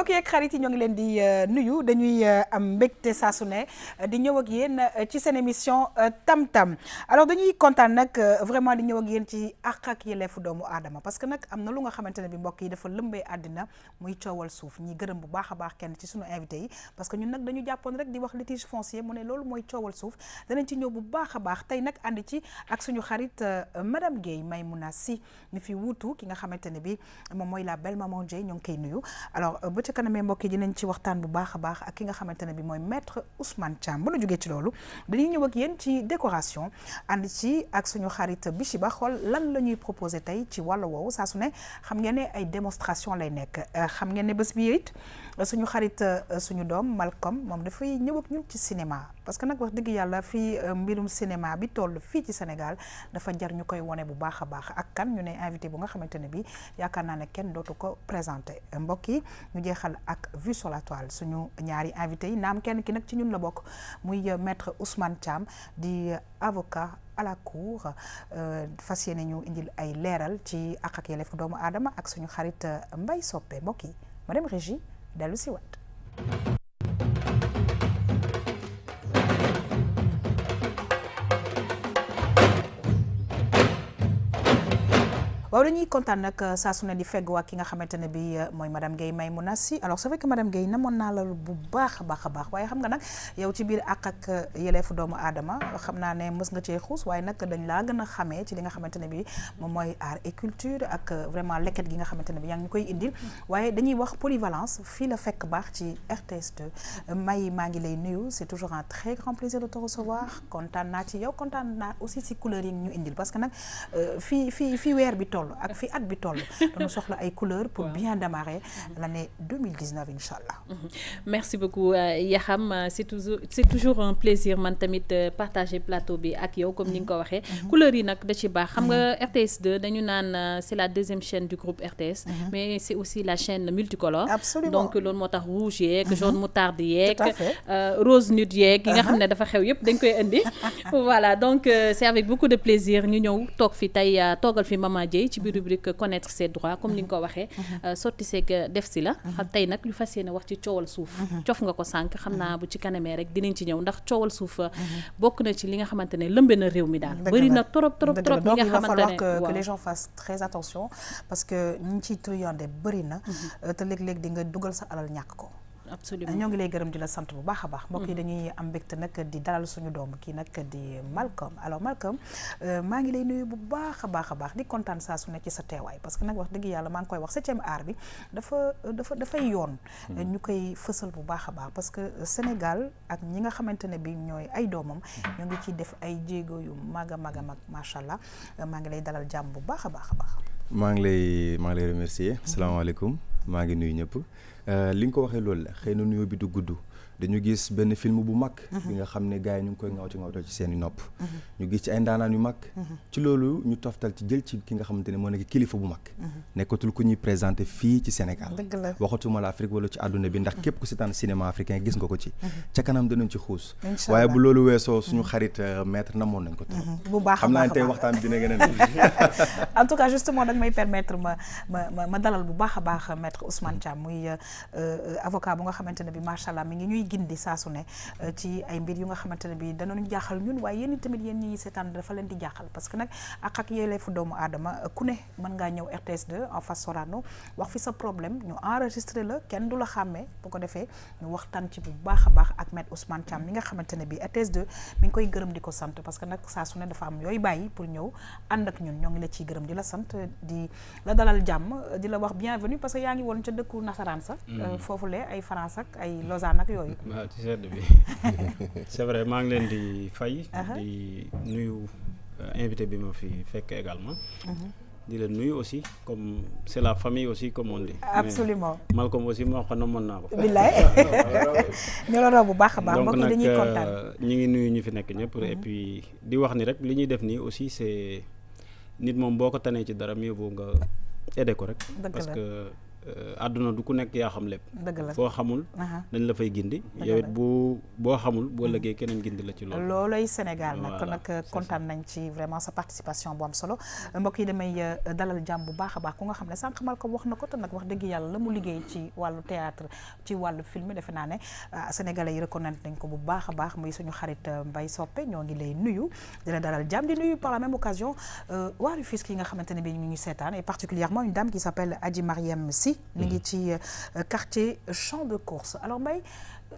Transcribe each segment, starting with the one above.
mbokk yeeg xarit yi ñoo ngi leen di nuyu dañuy am mbégte saa su ne di ñëw ak yéen ci seen émission Tam Tam alors dañuy kontaan nag vraiment di ñëw ak yéen ci àq ak yelleefu doomu aadama parce que nag am na lu nga xamante ne bi mbokk yi dafa lëmbee àddina muy coowal suuf ñi gërëm bu baax a baax kenn ci suñu invité yi parce que ñun nag dañu jàppoon rek di wax litige foncier mu ne loolu mooy coowal suuf danañ ci ñëw bu baax a baax tey nag ànd ci ak suñu xarit madame Guèye Maymouna Sy mi fi wuutu ki nga xamante ne bi moom mooy la belle maman Dieye ñoo ngi koy nuyu alors ba ca kanamee mbokk yi dinañ ci waxtaan bu baax a baax ak ki nga xamante ne bi mooy maître Ousmane Thiam bu nu jógee ci loolu dañuy ñëw ak yéen ci décoration ànd ci ak suñu xarit Bichiba xool lan la ñuy proposé tey ci wàllu woowu saa su ne xam ngeen ne ay démonstration lay nekk xam ngeen ne bés bi it suñu xarit suñu doom Malcolm moom dafay ñëw ak ñun ci cinéma parce que nag wax dëgg yàlla fii mbirum cinéma bi toll fii ci Sénégal dafa jar ñu koy wone bu baax a baax ak kan ñu ne invité bu nga xamante ne bi yaakaar naa ne kenn dootu ko présenté mbokk yi ñu jeexal ak vue sur la toile suñu ñaari invité yi naam kenn ki nag ci ñun la bokk muy maître Ousmane Thiam di avocat à la cour fas yéene ñu indil ay leeral ci àq ak yelleefu doomu aadama ak suñu xarit Mbaye Soppe mbokk yi madame Régie dellu si waat waaw dañuy kontaan nag saa su ne di fegg waa ki nga xamante ne bi mooy madame Guèye Maymouna Sy alors c'est vrai que madame Guèye namoon naa la bu baax a baax waaye xam nga nag yow ci biir àq ak yelleefu doomu aadama xam naa ne mës nga cee xuus waaye nag dañ laa gën a xamee ci li nga xamante ne bi moom mooy art et culture ak vraiment lekket gi nga xamante ne bi yaa ngi ñu koy indil waaye dañuy wax polyvalence fii la fekk baax ci RTS2 maa ngi lay nuyu c'est toujours un très grand plaisir de te recevoir kontaan naa ci yow kontaan naa aussi ci couleurs yi ñu indil parce que nag fii weer bi ak fi at bi toll dañu soxla ay couleurs pour bien démarrer l'année 2019 inchallah. Merci beaucoup Yaxam c'est toujours un plaisir man tamit partager plateau bi ak yow comme ni nga ko waxee couleurs yi nag da ci baax xam nga RTS2 dañu naan c'est la deuxième chaîne du groupe RTS mais c'est aussi la chaîne multicolore. Absolument. Donc loolu moo tax rouge yeeg jaune moutarde yeeg rose nude yeeg yi nga xam ne dafa xew yëpp dañ koy indi voilà donc c'est avec beaucoup de plaisir ñu ñëw toog fi tey toogal fi Maman Dieye ci biir rubrique connaître ses droits comme ni nga ko waxee sotti seeg def si la xam tey nag ñu fas yéene wax ci coowal suuf cof nga ko sànq xam naa bu ci kanamee rek dinañ ci ñëw ndax coowal suuf bokk na ci li nga xamante ne lëmbe na réew mi daal bëri na trop donc il va falloir que les gens fassent très attention parce que ñi ciy truyande bëri na te léeg-léeg di nga dugal sa alal ñàkk ko. Absolument ñoo ngi lay gërëm di la sant bu baax a baax mbokk yi dañuy am mbégte nag di dalal suñu doom kii nag di Malcolm alors Malcolm maa ngi lay nuyu bu baax a baax di kontaan saa su ne ci sa teewaay parce que nag wax dëgg yàlla maa ngi koy wax 7e art bi dafay yoon ñu koy fësal bu baax a baax parce que Sénégal ak ñi nga xamante ne bi ñooy ay doomam ñoo ngi ciy def ay jéego yu mag a mag macha allah maa ngi lay dalal jàmm bu baax a baax. maa ngi lay remercier asalaamaaleykum maa ngi nuyu ñëpp li nga ko waxee loolu la xëy na nuyoo bi du gudd dañu gis benn film bu mag bi nga xam ne gars yi ñu ngi koy ngawtal ci seen i nopp ñu gis ci ay ndaanaan yu mag ci loolu ñu toftal ci jël ci ki nga xamante ne moo nekk kilifa bu mag nekkatul ku ñuy présenté fii ci Sénégal waxatuma la Afrique wala ci àdduna bi ndax képp ku seetaan cinéma africain gis nga ko ci ca kanam danañ ci xuus waaye bu loolu weesoo suñu xarit maître namoon nañ ko trop bu baax xam naa ne tey waxtaan bi dina gën a en tout cas justement da nga may permettre ma dalal bu baax a baax maître Ousmane Thiam muy avocat bu nga xamante ne bi macha allah mi ngi ñuy gindi saa su ne ci ay mbir yu nga xamante ne bi danañu jaaxal ñun waaye yéen tamit yéen ñi seetaan dafa leen di jaaxal parce que nag ak yelleefu doomu aadama ku ne mën ngaa ñëw RTS2 en face Sorano wax fi sa problème ñu enregistré la kenn du la xàmmee bu ko defee ñu waxtaan ci bu baax a baax ak maître Ousmane Thiam mi nga xamante ne bi RTS2 mi ngi koy gërëm di ko sant parce que nag saa su ne dafa am yooyu bàyyi pour ñëw ànd ak ñun ñoo ngi la ciy gërëm di la sant di la dalal jàmm di la wax bienvenue parce que yaa ngi woon ca dëkku nasaraan sa foofu le ay France ak ay Lausanne ak yooyu. waaw ci sedd bi c'est vrai maa ngi leen di fay di nuyu invité bi ma fi fekk également di leen nuyu aussi comme c'est la famille aussi comme on dit. Absolument. Malcolm aussi moo xam ne mën naa ko. billaay ñu la raw bu baax a baax. mbokk yi dañuy kontaan donc nag ñi ngi nuyu ñu fi nekk ñëpp. et puis di wax ni rek li ñuy def nii aussi c'est nit moom boo ko tanee ci dara mieux vaut nga aider ko rek. parce que àdduna du ku nekk yaa xam lépp. dëgg la foo xamul. dañ la fay gindi. yow it boo xamul boo lëggee keneen gindi la ci loolu. loolay Sénégal nag kon nag kontaan nañ ci vraiment sa participation bu am solo mbokk yi damay dalal jàmm bu baax a baax ku nga xam ne sànq xamal ko wax na ko te nag wax dëgg yàlla la mu liggéey ci wàllu théâtre ci wàllu film defe naa ne sénégalais yi reconnaître nañ ko bu baax a baax muy suñu xarit Mbaye Sopé ñoo ngi lay nuyu di la dalal jàmm di nuyu par la même occasion waa Rufisque yi nga xamante ne bi ñu ngi seetaan et particulièrement une dame qui s'appelle Adji Mariam Sy mi ngi ci quartier champ de course alors Mbaye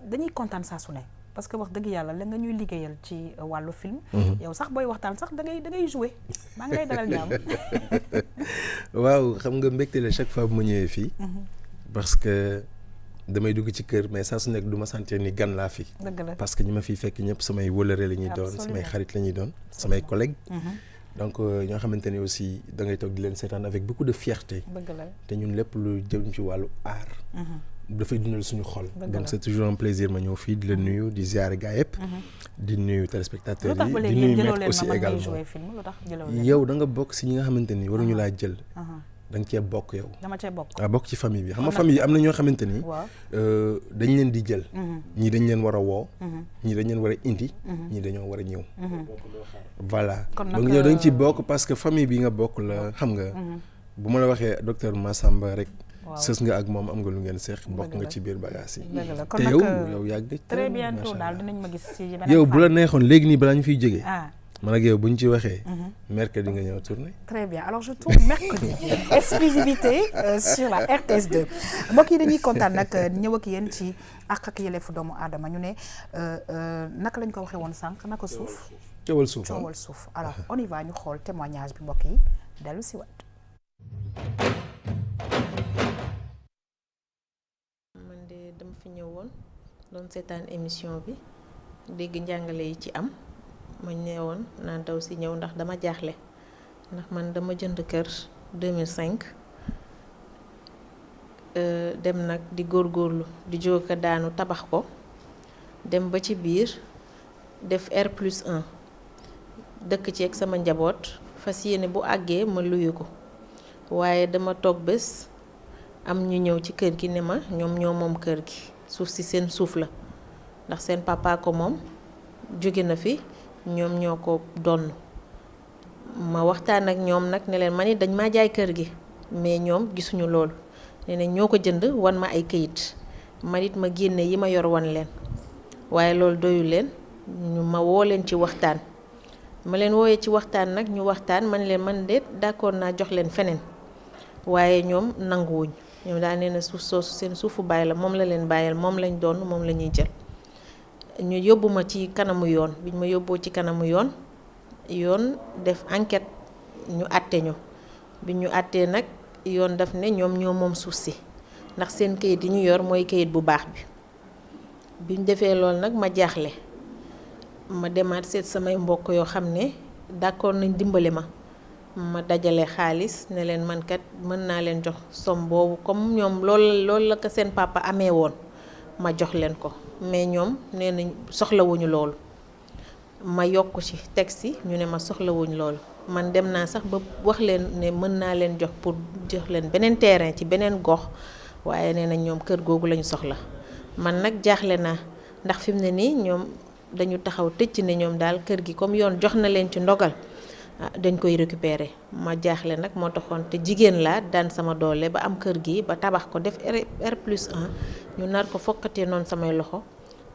dañuy kontaan saa su ne parce que wax dëgg yàlla la nga ñuy liggéeyal ci wàllu film yow sax booy waxtaan sax da ngay jouer maa ngi lay dalal jàmm waaw xam nga mbégte la chaque fois bu ma ñëwee fii parce que damay dugg ci kër mais saa su nekk du ma sentir ni gan laa fi parce que ñi ma fiy fekk ñëpp samay wëlëre la ñuy doon samay xarit la ñuy doon samay collègues donc ñoo xamante ni aussi da ngay toog di leen seetaan avec beaucoup de fierté te ñun lépp lu jëm ci wàllu art dafay dundal suñu xol donc c'est toujours un plaisir ma ñëw fii di la nuyu di ziare gaa yëpp di nuyu téléspectateurs yi di nuyu maître aussi également yow da nga bokk si ñi nga xamante ni waruñu laa jël da nga cee bokk yow dama cee bokk waaw bokk ci famille bi xam nga famille yi am na ñoo xamante ni dañ leen di jël ñii dañ leen war a woo ñii dañ leen war a indi ñii dañoo war a ñëw voilà donc yow da nga ci bokk parce que famille bi nga bokk la xam nga bu ma la waxee docteur Massamba rek sës nga ak moom am nga lu ngeen seex bokk nga ci biir bagage yi te yow yàgg très bientôt daal dinañ ma gis ci yow bu la neexoon léegi nii balaa ñu fiy jógee man ak yow bu ñu ci waxee mercredi nga ñëw tourner. Très bien alors je tourne mercredi exclusivité sur la RTS2 mbokk yi dañuy kontaan nag ñëw ak yéen ci ak yelleefu doomu aadama ñu ne naka lañ ko waxee woon sànq naka suuf coowal suuf coowal suuf alors on y va ñu xool témoignage bi mbokk yi dellu si waat. man de dama fi ñëwoon doon seetaan émission bi dégg njàngale yi ci am ma ñëwoon naan daw si ñëw ndax dama jaaxle ndax man dama jënd kër 2005 dem nag di góorgóorlu di jóg ko daanu tabax ko dem ba ci biir def R+1 dëkk ci ak sama njaboot fas yéene bu àggee ma luyu ko waaye dama toog bés am ñu ñëw ci kër gi ne ma ñoom ñoo moom kër gi suuf si seen suuf la ndax seen papa ko moom jóge na fi ñoom ñoo ko donn ma waxtaan ak ñoom nag ne leen ma ni dañ maa jaay kër gi mais ñoom gisuñu loolu nee na ñoo ko jënd wan ma ay këyit man it ma génne yi ma yor wan leen waaye loolu doyu leen ñu ma woo leen ci waxtaan ma leen wooyee ci waxtaan nag ñu waxtaan man leen man de d'accord naa jox leen feneen waaye ñoom nanguwuñ ñoom daal nee na suuf soosu seen suufu baay la moom la leen bàyyal moom lañ doon moom la ñuy jël ñu yóbbu ma ci kanamu yoon biñ ma yóbboo ci kanamu yoon def enquête ñu àtte ñu bi ñu àttee nag yoon daf ne ñoom ñoo moom suuf si ndax seen kayit yi ñu yor mooy kayit bu baax bi biñ defee loolu nag ma jaaxle ma demaat seet samay mbokk yoo xam ne d'accord nañ dimbali ma dajale xaalis ne leen man kat mën naa leen jox somme boobu comme ñoom loolu la ko seen papa amee woon ma jox leen ko mais ñoom nee nañ soxlawuñu loolu ma yokk ci teg si ñu ne ma soxlawuñu loolu man dem naa sax ba wax leen ne mën naa leen jox pour jox leen beneen terrain ci beneen gox waaye nee nañ ñoom kër googu lañu soxla man nag jaaxle naa ndax fi mu ne nii ñoom dañu taxaw tëcc ne ñoom daal kër gi comme yoon jox na leen ci ndogal dañ koy récupérer ma jaaxle nag moo taxoon te jigéen laa daan sama doole ba am kër gi ba tabax ko def R+1 ñu nar ko fokkatee noonu samay loxo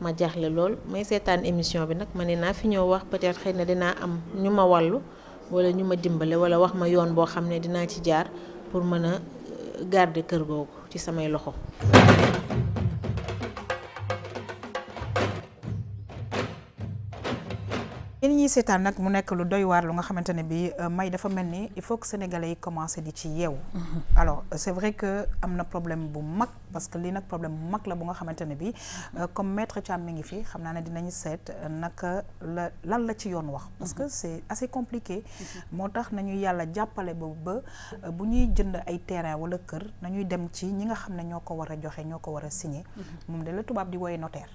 ma jaaxle lool may seetaan émission bi nag ma ne naa fi ñëw wax peut-être xëy na dinaa am ñu ma wàllu wala ñu ma dimbale wala wax ma yoon boo xam ne dinaa ci jaar pour mën a garder kër googu ci samay loxo. yéen ñi seetaan nag mu nekk lu doy waar lu nga xamante ne bi may dafa mel ni il faut que sénégalais yi commencé di ci yeewu alors c'est vrai que am na problème bu mag parce que lii nag problème bu mag la bu nga xamante ne bi comme maître Thiam mi ngi fi xam naa ne dinañu seet naka lan la ci yoon wax parce que c'est assez compliqué moo tax nañu yàlla jàppale ba bu ñuy jënd ay terrain wala kër nañuy dem ci ñi nga xam ne ñoo ko war a joxe ñoo ko war a signer moom de la tubaab di woowee notaire.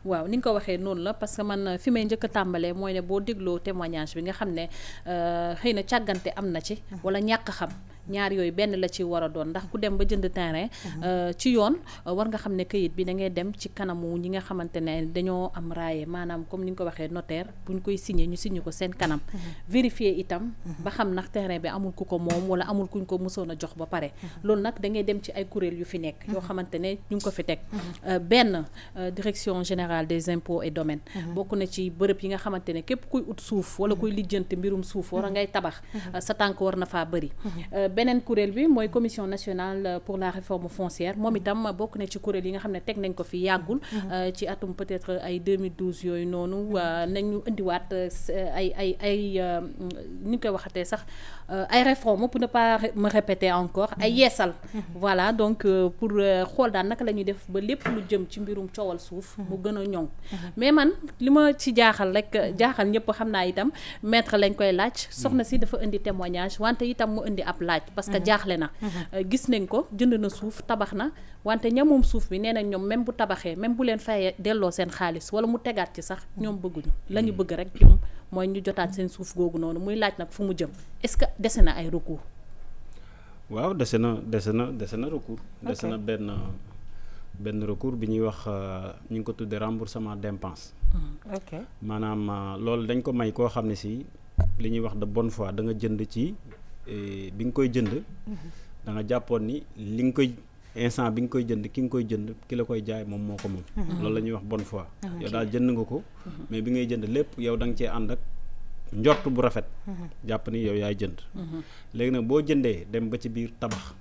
waaw ni nga ko waxee noonu la parce que man fi may njëkk a tàmbalee mooy ne boo dégloo témoignage bi nga xam ne xëy na càggante am na ci wala ñàkk xam ñaar yooyu benn la ci war a doon ndax ku dem ba jënd terrain ci yoon war nga xam ne kayit bi da ngay dem ci kanamu ñi nga xamante ne dañoo am raaye maanaam comme ni nga ko waxee notaire bu ñu koy signé ñu signé ko seen kanam vérifier itam ba xam ndax terrain bi amul ku ko moom wala amul kuñ ko mësoon a jox ba pare loolu nag da ngay dem ci ay kuréel yu fi nekk yoo xamante ne ñu ngi ko fi teg benn direction générale des impôts et domaines bokk na ci bërëb yi nga xamante ne képp kuy ut suuf wala kuy lijjanti mbirum suuf war a ngay tabax sa tànk war na faa bëri beneen kuréel bi mooy commission nationale pour la réforme foncière moom itam bokk na ci kuréel yi nga xam ne teg nañ ko fi yàggul ci atum peut-être ay 2012 yooyu noonu nañu indiwaat ay ni ñu koy waxatee sax ay réformes pour ne pas me répéter encore ay yeesal voilà donc pour xool daal naka la ñuy def ba lépp lu jëm ci mbirum coowal suuf mu gën a ñoŋ mais man li ma ci jaaxal rek jaaxal ñëpp xam naa itam maître lañ koy laaj soxna si dafa indi témoignage wante itam mu indi ab laaj parce que jaaxle na gis nañ ko jënd na suuf tabax na wante ñamoom suuf bi nee nañ ñoom même bu tabaxee même bu leen fayee delloo seen xaalis wala mu tegaat ci sax ñoom bëgguñu la ñu bëgg rek ñoom mooy ñu jotaat seen suuf googu noonu muy laaj nag fu mu jëm est-ce que dese na ay recours waaw dese na recours dese na benn recours bi ñuy wax ñu ngi ko tuddee remboursement dépense maanaam loolu dañ ko may koo xam ne si li ñuy wax de bonne foi da nga jënd ci bi nga koy jënd da nga jàppoon ni li nga koy instant bi nga koy jënd ki nga koy jënd ki la koy jaay moom moo ko moom loolu la ñuy wax bonne foi yow daal jënd nga ko mais bi ngay jënd lépp yow da nga cee ànd ak njort bu rafet jàpp ni yow yaay jënd léegi nag boo jëndee dem ba ci biir tabax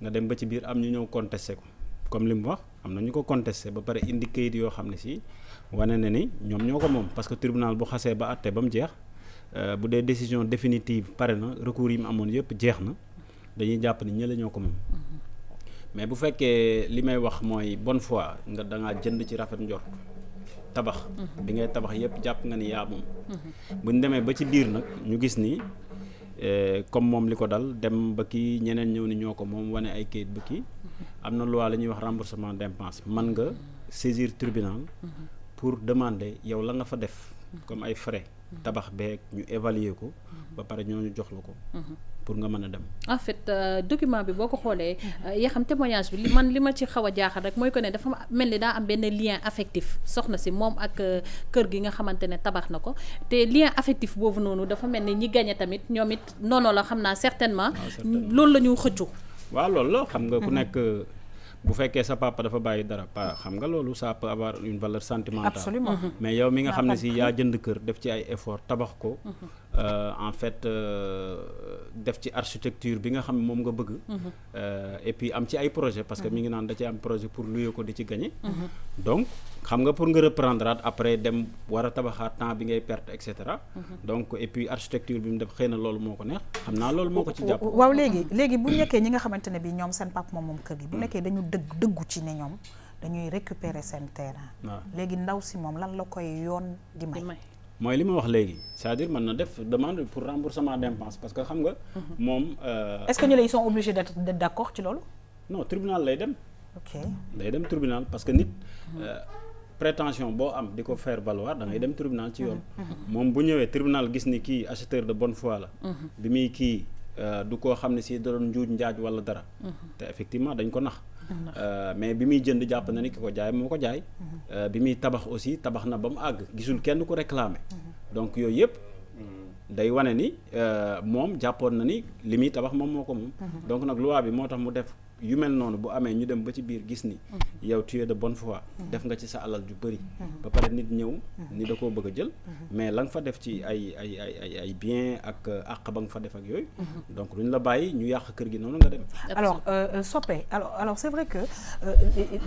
nga dem ba ci biir am ñu ñëw contesté ko comme li mu wax am na ñu ko contesté ba pare indi kayit yoo xam ne si wane na ni ñoom ñoo ko moom parce que tribunal bu xasee ba àtte ba mu jeex bu dee décision définitive pare na recours yi mu amoon yëpp jeex na dañuy jàpp ni ñële ñoo ko moom mais bu fekkee li may wax mooy bonne foi nga da ngaa jënd ci rafet njort tabax bi ngay tabax yëpp jàpp nga ni yaa moom bu ñu demee ba ci biir nag ñu gis ni comme moom li ko dal dem ba kii ñeneen ñëw ni ñoo ko moom wane ay kayit ba kii am na loi la ñuy wax remboursement dépense man nga saisir tribunal pour demander yow la nga fa def comme ay frais tabax beeg ñu évaluer ko ba pare ñooñu jox la ko pour nga mën a dem. en fait document bi boo ko xoolee yaa xam témoignage bi li ma ci xaw a jaaxal rek mooy que ne dafa mel ni daa am benn lien affectif soxna si moom ak kër gi nga xamante ne tabax na ko te lien affectif boobu noonu dafa mel ni ñi gagné tamit ñoom it noonu la xam naa certainement. loolu la ñu xëccu. waaw loolu la xam nga ku nekk bu fekkee sa papa dafa bàyyi dara xam nga loolu ça peut avoir une valeur sentimentale. Absolument. mais yow mi nga xam ne si yaa jënd kër def ci ay effort tabax ko. en fait def ci architecture bi nga xam moom nga bëgg. et puis am ci ay projet parce que mi ngi naan da ci am projet pour louer ko di ci gagner. donc xam nga pour nga reprendre après dem war a tabaxaat temps bi ngay perte et cetera. donc et puis architecture bi mu def xëy na loolu moo ko neex xam naa loolu moo ko ci jàpp. waaw léegi bu nekkee ñi nga xamante ne bi ñoom seen pap moom kër gi bu nekkee dañu dëggu ci ne ñoom dañuy récupérer seen terrain. waaw léegi ndaw si moom lan la koy yoon di may. mooy li ma wax léegi c'est-à-dire mën na def demande pour remboursement dépense parce que xam nga. moom. est-ce que ñu ils sont obligés d'être d'accord ci loolu. non tribunal lay dem. ok day dem tribunal parce que nit. prétention boo am di ko faire valoir da ngay dem tribunal ci yoon. moom bu ñëwee tribunal gis ni kii acheteur de bonne foi la. bi muy kii du koo xam ne si da doon njuuj njaaj wala dara. te effectivement dañ ko nax. mais bi muy jënd jàpp na ni ki ko jaay moo ko jaay. bi muy tabax aussi tabax na ba mu àgg gisul kenn ku réclamer. donc yooyu yëpp day wane ni moom jàppoon na ni li muy tabax moom moo ko moom. donc nag loi bi moo tax mu def yu mel noonu bu amee ñu dem ba ci biir gis ni. yow tu es de bonne foi. def nga ci sa alal ju bëri. ba pare nit ñëw ni da koo bëgg a jël. mais la nga fa def ci ay bien ak àq ba nga fa def ak yooyu. donc duñ la bàyyi ñu yàq kër gi noonu nga dem. alors Sopé alors c'est vrai que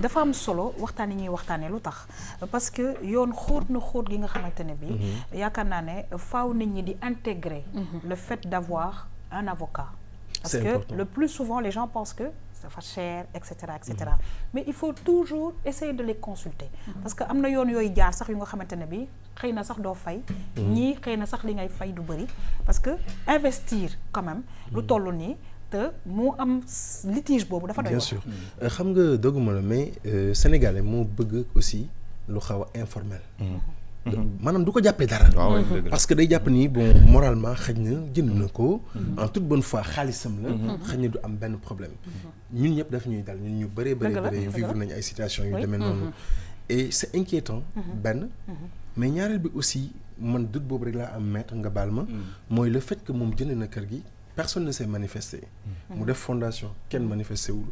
dafa am solo waxtaan yi ñuy waxtaanee lu tax parce que yoon xóot na xóot gi nga xamante ne bi yaakaar naa ne faaw nit ñi di intégrer le fait d'avoir un avocat. Parce que important. Le plus souvent, les gens pensent que ça fait cher, etc. etc. Mais il faut toujours essayer de les consulter. Parce que am na yoon yooyu jaar sax yu nga xamante ne bi xëy na sax doo fay. ñii xëy na sax li ngay fay du bëri. Parce que investir quand même lu toll nii te mu am litige boobu dafa doy. Bien sûr xam nga dogguma la mais sénégalais moo bëgg aussi lu xaw a informel. maanaam du ko jàppee dara. parce que day jàpp ni bon moralement xëy na jënd na ko. en toute bonne foi xaalisam la. xëy na du am benn problème. ñun ñëpp daf ñuy dal ñun ñu bëree bëri vivre nañ ay situations yu demee noonu. et c'est inquiétant. benn mais ñaareel bi aussi man doute boobu rek laa am maître nga baal ma. mooy le fait que moom jënd na kër gi. personne ne s'est manifesté. mu def fondation kenn manifesté wul.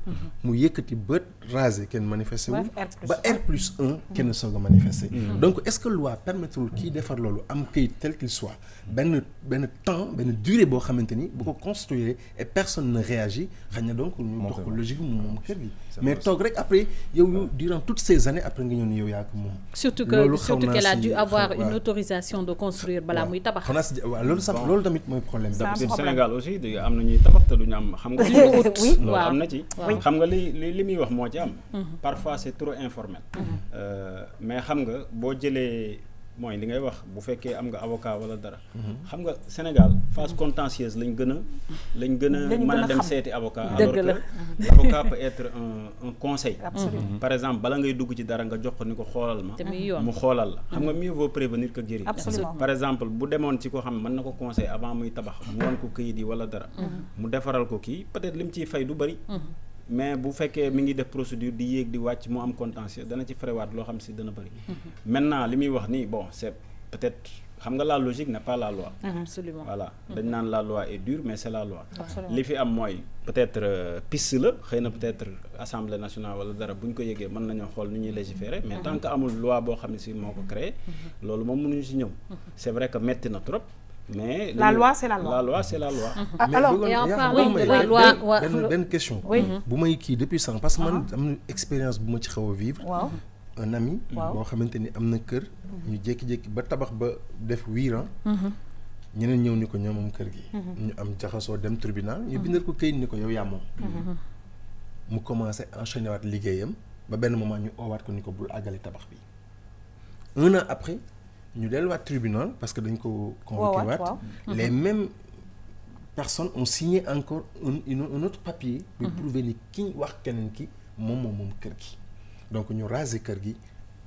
mu yëkkati bët rasé kenn manifesté wul. ba R+1 kenn soog a manifesté. donc est-ce que loi permettrul kii defar loolu am këyit tel qu'il soit benn temps benn durée boo xamante ni bu ko construire et personne ne réagit xëy na donc ñu dox ko logique moom kër gi. mais toog rek après yow durant toutes ces années après nga ñëw ni yow yaa ko moom. surtout qu'elle a dû avoir une autorisation de construire balaa muy tabax. xanaa si waaw loolu tamit mooy problème. Sénégal aussi am na ñuy tabax te duñu am xam nga loolu am na ci xam nga li muy wax moo ci am parfois c'est trop informel mais xam nga boo jëlee mooy li ngay wax bu fekkee am nga avocat wala dara xam nga Sénégal phase contentieuse lañ gën a mën a dem seeti avocat alors que l'avocat peut être un conseil par exemple bala ngay dugg ci dara nga jox ko ni ko xoolal ma mu xoolal la xam nga mieux vaut prévenir que guérir par exemple bu demoon ci ko xam mën na ko conseil avant muy tabax mu wan ko këyit yi wala dara mu defaral ko kii peut-être lim ciy fay du bari mais bu fekkee mi ngi def procédure di yéeg di wàcc mu am contentieux dana ci fréwaat loo xam si dana bëri maintenant li muy wax nii bon c'est peut-être xam nga la logique n'est pas la loi absolument voilà dañ naan la loi est dure mais c'est la loi li fi am mooy peut-être piste la xëy na peut-être assemblée nationale wala dara bu ñu ko yëgee mën nañoo xool ni ñuy légiférer mais tant que amul loi boo xam ne si moo ko créé loolu moom mënuñu si ñëw c'est vrai que metti na trop mais la loi c'est la loi. La loi c'est la loi. Alors et en parlant de la loi benn question. bu may kii depuis sànq parce que man am na expérience bu ma ci xaw a vivre. un ami. boo xamante ni am na kër. ñu jékki-jékki ba tabax ba def 8 ans. ñeneen ñëw ni ko ñoom moom kër gi. ñu am jaxasoo dem tribunal ñu bindal ko këyit ni ko yow yaa moom. mu commencé enchaîner waat liggéeyam ba benn moment ñu oowaat ko ni ko bul àggali tabax bi 1 an après. ñu delluwaat tribunal parce que dañ ko convoqué waat les mêmes personnes ont signé encore un autre papier pour prouver ni ki ñu wax keneen ki moom kër gi donc ñu raser kër gi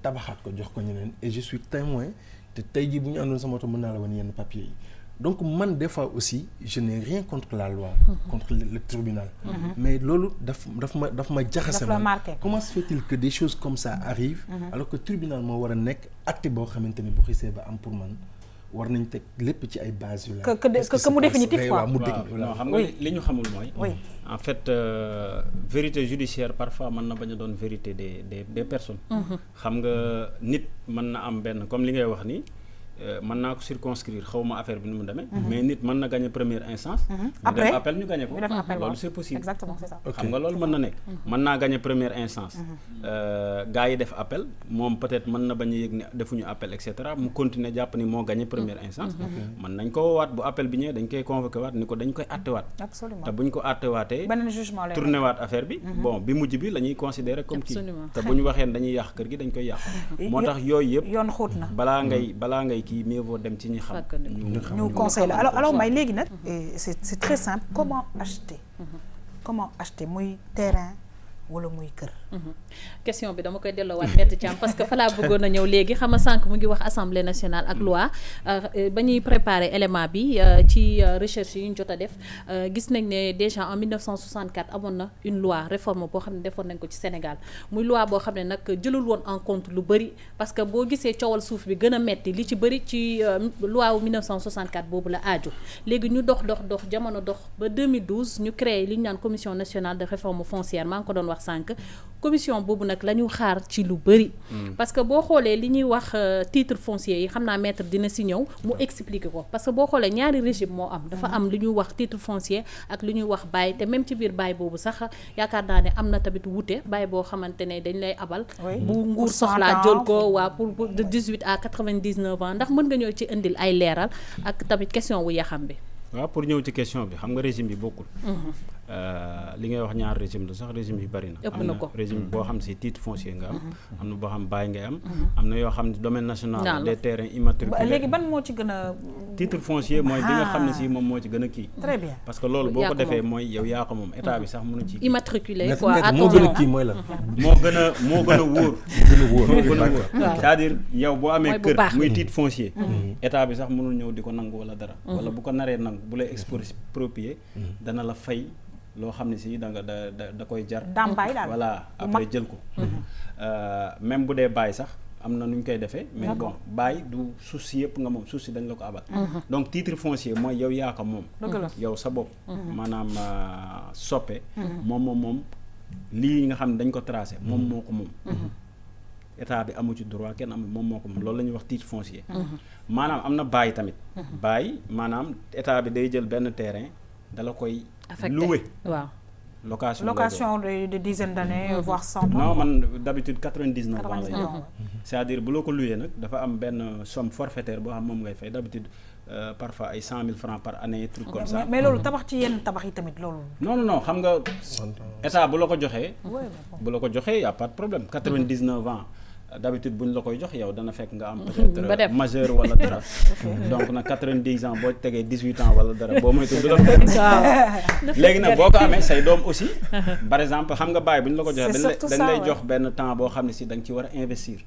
tabaxaat ko jox ko ñeneen et je suis témoin te tey jii bu ñu àndoon sama oto mën naa la wan yenn papier yi donc man des fois aussi je n'ai rien contre la loi contre le tribunal mais loolu daf ma jaxase man comment se fait-il que des choses comme ça arrivent alors que tribunal moo war a nekk acte boo xamante ni bu xisee ba am pour man war nañ teg lépp ci ay bases yu la que mu définitif quoi non xam nga li ñu xamul mooy en fait vérité judiciaire parfois mën na bañ a doon vérité des personnes xam nga nit mën na am benn comme li ngay wax nii mën naa ko circonscrire xaw ma affaire bi nu mu demee mais nit mën na gagner première instance ñu def appel ñu gagner ko loolu c'est possible exactement c'est ça xam nga loolu mën na nekk mën naa gagner première instance gars yi def appel moom peut-être mën na bañ a yëg ne defuñu appel et cetera mu continuer jàpp ni moo gagner première instance mën nañ ko woowaat bu appel bi ñëwee dañ koy convoqué waat ni ko dañ koy attewaat te buñ ko attewaatee tourné waat affaire bi bon bi mujj bi la ñuy considérer comme kii te bu ñu waxee dañuy yàq kër gi dañ koy yàq moo tax yooyu yëpp yoon xóot na balaa ngay kii mieux vaut dem ci ñi xam ñu conseil la alors may léegi nag c'est très simple comment acheter muy terrain wala muy kër. question bi dama koy delloowaat Maître Thiam parce que fa laa bëggoon a ñëw léegi xam nga sànq mu ngi wax assemblée nationale ak loi ba ñuy préparer élément bi ci recherche yi ñu jot a def gis nañ ne déjà en 1964 amoon na une loi réforme boo xam ne defoon nañ ko ci Sénégal muy loi boo xam ne nag jëlul woon en compte lu bëri parce que boo gisee coowal suuf bi gën a metti li ci bëri ci loi wu 1964 boobu la aaju léegi ñu dox jamono dox ba 2012 ñu créé li ñu naan commission nationale de réforme foncière maa ngi ko doon wax sànq commission boobu nag la ñu xaar ci lu bëri parce que boo xoolee li ñuy wax titre foncier yi xam naa maître dina si ñëw mu expliquer ko parce que boo xoolee ñaari régime moo am dafa am li ñuy wax titre foncier ak li ñuy wax bail te même ci biir bail boobu sax yaakaar naa ne am na tamit wuute bail boo xamante ne dañ lay abal bu nguur soxlaa jël ko waa pour de 18 à 99 ans ndax mën nga ñëw ci indil ay leeral ak tamit question wu yaxam bi waaw pour ñëw ci question bi xam nga régime bi bokkul. li ngay wax ñaar régime la sax régime yi bari na. ëpp na ko régime boo xam si titre foncier nga am. am na boo xam bàyyi ngay am. am na yoo xam ne domaine national des terrains immatriculés. léegi ban moo ci gën a. titre foncier mooy bi nga xam ne si moom moo ci gën a kii. très bien parce que loolu boo ko defee mooy yow yaa ko moom état bi sax mënu ci. immatriculé quoi moo gën a kii mooy la. moo gën a wóor. moo gën a wóor c'est-à-dire yow boo amee kër muy titre foncier. état bi sax mënul ñëw di ko nangu wala dara. wala bu ko naree nangu bu lay exproprier dana la fay. loo xam ne si da nga da koy jar. dàmpaay daal voilà après jël ko. même bu dee bàyyi sax am na nu ñu koy defee. mais bon bàyyi du suuf si yëpp nga moom suuf si dañ la ko abal. donc titre foncier mooy yow yaa ko moom. yow sa bopp. maanaam soppe. moom lii nga xam ne dañ ko tracé moom moo ko moom. état bi amu ci droit kenn amul moom moo ko moom loolu la ñuy wax titre foncier. maanaam am na bàyyi tamit. bàyyi maanaam état bi day jël benn terrain dala koy. loué waaw. location de dizaine d'années voire 100 ans. non man d'habitude 99 ans lay c'est-à-dire bu la ko loué nag dafa am benn somme forfaitaire boo xam moom ngay fay d'habitude parfois ay 100 000 francs par année truc comme ça. mais loolu tabax ci yenn tabax yi tamit loolu. non xam nga état bu la ko joxee. y a pas de problème 99 ans. d'habitude bu ñu la koy jox yow dana fekk nga am peut-être majeur wala dara. donc nag 90 ans boo tegee 18 ans wala dara boo moytu du la fekk. léegi nag boo ko amee say doom aussi. par exemple xam nga bàyyi bu ñu la ko joxee dañ lay jox benn temps boo xam ne si da nga ci war a investir.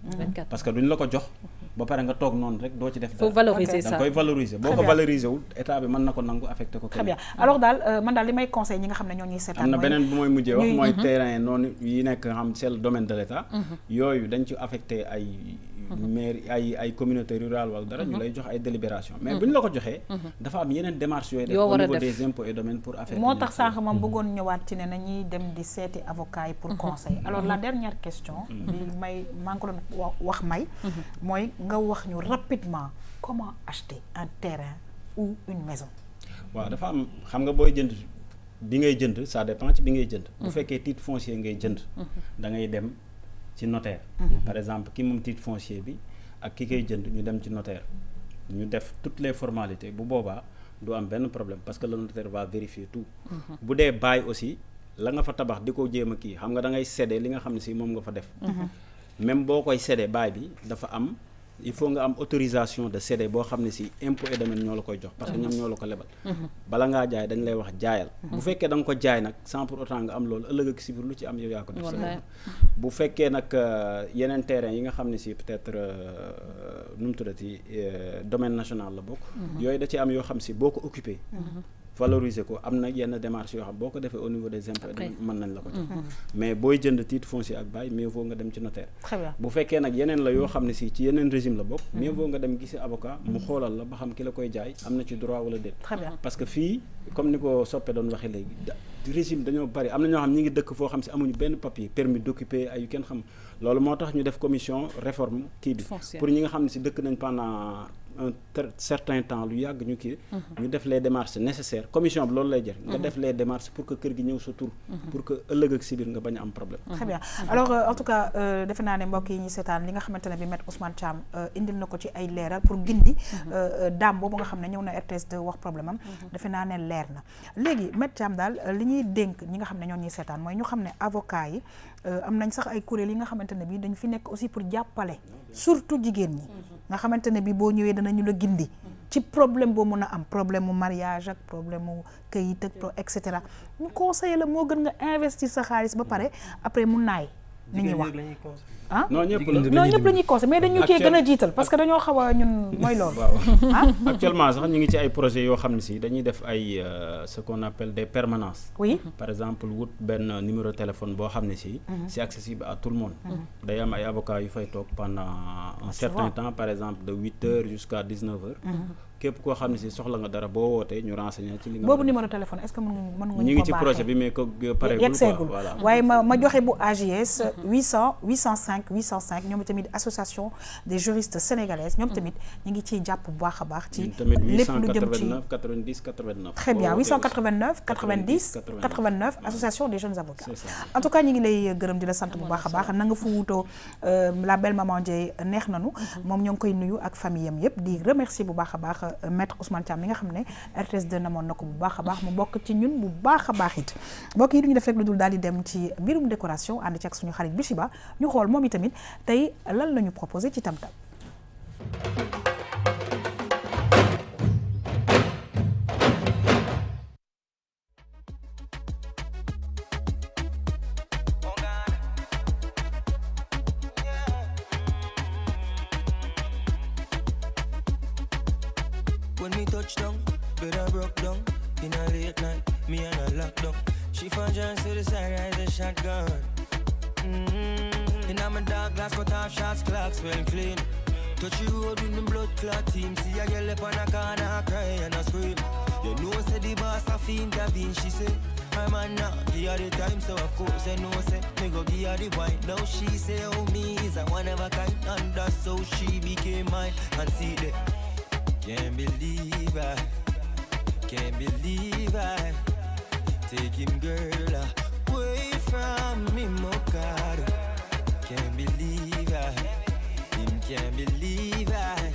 parce que duñ la ko jox ba pare nga toog noonu rek doo ci def dara. faut valoriser ça da nga koy valoriser boo ko valoriser wul état bi mën na ko nangu affecté ko. très bien alors daal man daal li may conseil ñi nga xam ne ñoo ñuy seetaan. am na beneen bu mooy mujjee wax mooy terrain noonu yi nekk nga xam c'est le domaine de l'état. yooyu dañ ci affecté ay maire ay communauté rurale wala dara ñu lay jox ay délibération mais bu ñu la ko joxee dafa am yeneen démarches yooyu def au niveau des impôts et domaines pour affaire moo tax sànq moom bëggoon ñëwaat ci ne nañuy dem di seeti avocat yi pour conseil alors la dernière question bi maa ngi ko doon wax mooy nga wax ñu rapidement comment acheter un terrain ou une maison. waaw dafa am xam nga booy jënd bi ngay jënd ça dépend ci bi ngay jënd bu fekkee titre foncier ngay jënd da ngay dem ci notaire. par exemple ki moom titre foncier bi ak ki koy jënd ñu dem ci notaire ñu def toutes les formalités bu boobaa du am benn problème parce que le notaire va vérifier tout. bu dee bail aussi la nga fa tabax di ko jéem a kii xam nga da ngay céder li nga xam ne si moom nga fa def. même boo koy céder bail bi dafa am il faut nga am autorisation de céder boo xam ne si impôt et domaine ñoo la koy jox parce que ñoom ñoo la ko lebal. bala ngaa jaay dañ lay wax jaayal. bu fekkee da nga ko jaay nag sans pour autant nga am loolu ëllëg ak si biir lu ci am yow yaa ko def. bu fekkee nag yeneen terrain yi nga xam ne si peut-être nu mu tuddati domaine national la bokk. yooyu da ci am yoo xam si boo ko occupé. valoriser ko am na yenn démarches yoo xam boo ko defee au niveau des impôts mën nañ la ko jox mais booy jënd titre foncier ak bail mieux vaut nga dem ci notaire. très bien bu fekkee nag yeneen la yoo xam ne si ci yeneen régime la bokk mieux vaut nga dem gisi avocat mu xoolal la ba xam ki la koy jaay am na ci droit wala déet. très bien parce que fii comme ni ko soppe doon waxee léegi régime dañoo bari am na ñoo xam ñi ngi dëkk foo xam si amuñu benn papier permis d'occuper ay yu kenn xam loolu moo tax ñu def commission réforme kii bi pour ñi nga xam ne si dëkk nañ pendant un certain temps lu yàgg ñu kii ñu def les démarches nécessaires commission bi loolu lay jël nga def les démarches pour que kër gi ñëw sa tur pour que ëllëg ak si biir nga bañ a am problème. très bien alors en tout cas defe naa ne mbokk yi ñu seetaan li nga xamante ne bi Maître Ousmane Thiam indil na ko ci ay leeral pour gindi daam boobu nga xam ne ñëw na RTS de wax problème am defe naa ne leer na léegi Maître Thiam daal li ñuy dénk ñi nga xam ne ñoo ñuy seetaan mooy ñu xam ne avocat yi am nañ sax ay kuréel yi nga xamante ne bi dañ fi nekk aussi pour jàppale surtout jigéen ñi nga xamante ne bi boo ñëwee danañu la gindi ci problème boo mun a am problème mu mariage ak problème mu këyit ak et cetera ñu conseiller la moo gën nga investir sa xaalis ba pare après mu naay ni ñuy wax ah non ñëpp la ñuy conseiller mais dañu cee gën a jiital parce que dañoo xaw a ñun mooy loolu ah actuellement sax ñu ngi ci ay projets yoo xam ne si dañuy def ay ce qu'on appelle des permanences oui par exemple wut benn numéro téléphone boo xam ne si c'est accessible à tout le monde day am ay avocats yu fay toog pendant un certain temps par exemple de 8 heures jusqu'à 19 heures képp koo xam ne si soxla nga dara boo wootee ñu renseigner ci li nga boobu numéro téléphone est-ce que mën nga ñu ngi ci projet bi mais ko pareegul voilà waaye ma joxe bu AJS 805 ñoom tamit association des juristes sénégalaises ñoom tamit ñu ngi ciy jàpp bu baax a baax ci lépp lu jëm ci 90 89 très bien 889 90 89 association des jeunes avocats en tout cas ñu ngi lay gërëm di la sant bu baax a baax na nga fu wutoo la belle maman Dieye neex nanu moom ñoo ngi koy nuyu ak famille am yëpp di remercier bu baax a baax maître Ousmane Thiam mi nga xam ne RTS 2 namoon na ko bu baax a baax mu bokk ci ñun bu baax a baax it mbokk yi du ñu def rek lu dul daal di dem ci mbirum décoration ànd ci ak suñu xarit Bichiba ñu xool moom itamit tey lan la ñu proposé ci tam-tam. When me touch down, bed I broke down. In a late night, me and her locked down. She found John to the side, ride a shotgun. In my dark glass, cut off shots, clocks well clean. Touch the road with me blood clot team. See a girl up on a corner, cry and a scream. You know, say the boss have intervene. She say, my man now, give her the time, so of course I know, say, me go give her the wine. Now she say, oh, me is a one of a kind, and that's how she became mine. And see that. Can't believe I, can't believe I take him, girl, away from me, Mokado. Can't believe I, him can't believe I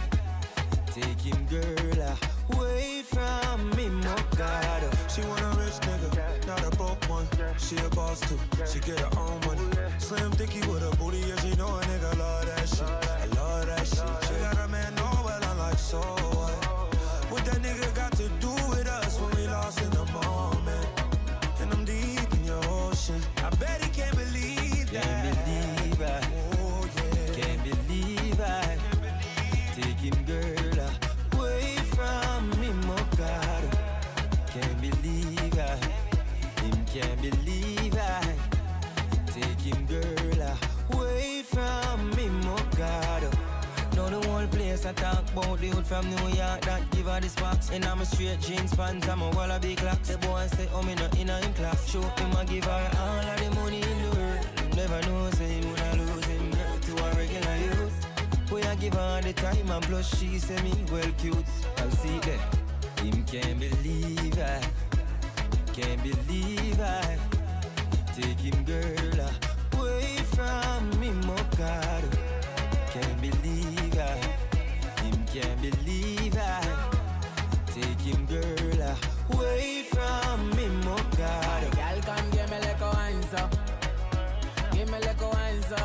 take him, girl, away from me, Mokado. She want a rich nigga, not a broke one. She a boss too, she get her own money. Slim thicky with a booty, yeah, she know a nigga love that shit. I love that shit. She got a man, no, but I'm like, so what that nigga got to do with us when we lost in the moment? And I'm deep in your ocean. I bet he can't believe that. Can't believe I, oh yeah. Can't believe I take him, girl, away from me, Mokado. Can't believe I, him can't believe I take him, girl, away from me, Mokado. Now the whole place I talk about the youth from New York that give her the sparks. And I'm a straight jeans pants, I'm a wallaby clocks. The boy say, oh, me not in him class. Show him I give her all of the money in the world. Never know, say him when I lose him, girl, to a regular youth. Boy, I give her the time and plus she say me well cute. I'll see that. Him can't believe I, can't believe I take him, girl, away from me, Mokado. Can't believe I, him can't believe I take him, girl, away from me, Mokado. Girl, come give me like a wine, so give me like a wine, so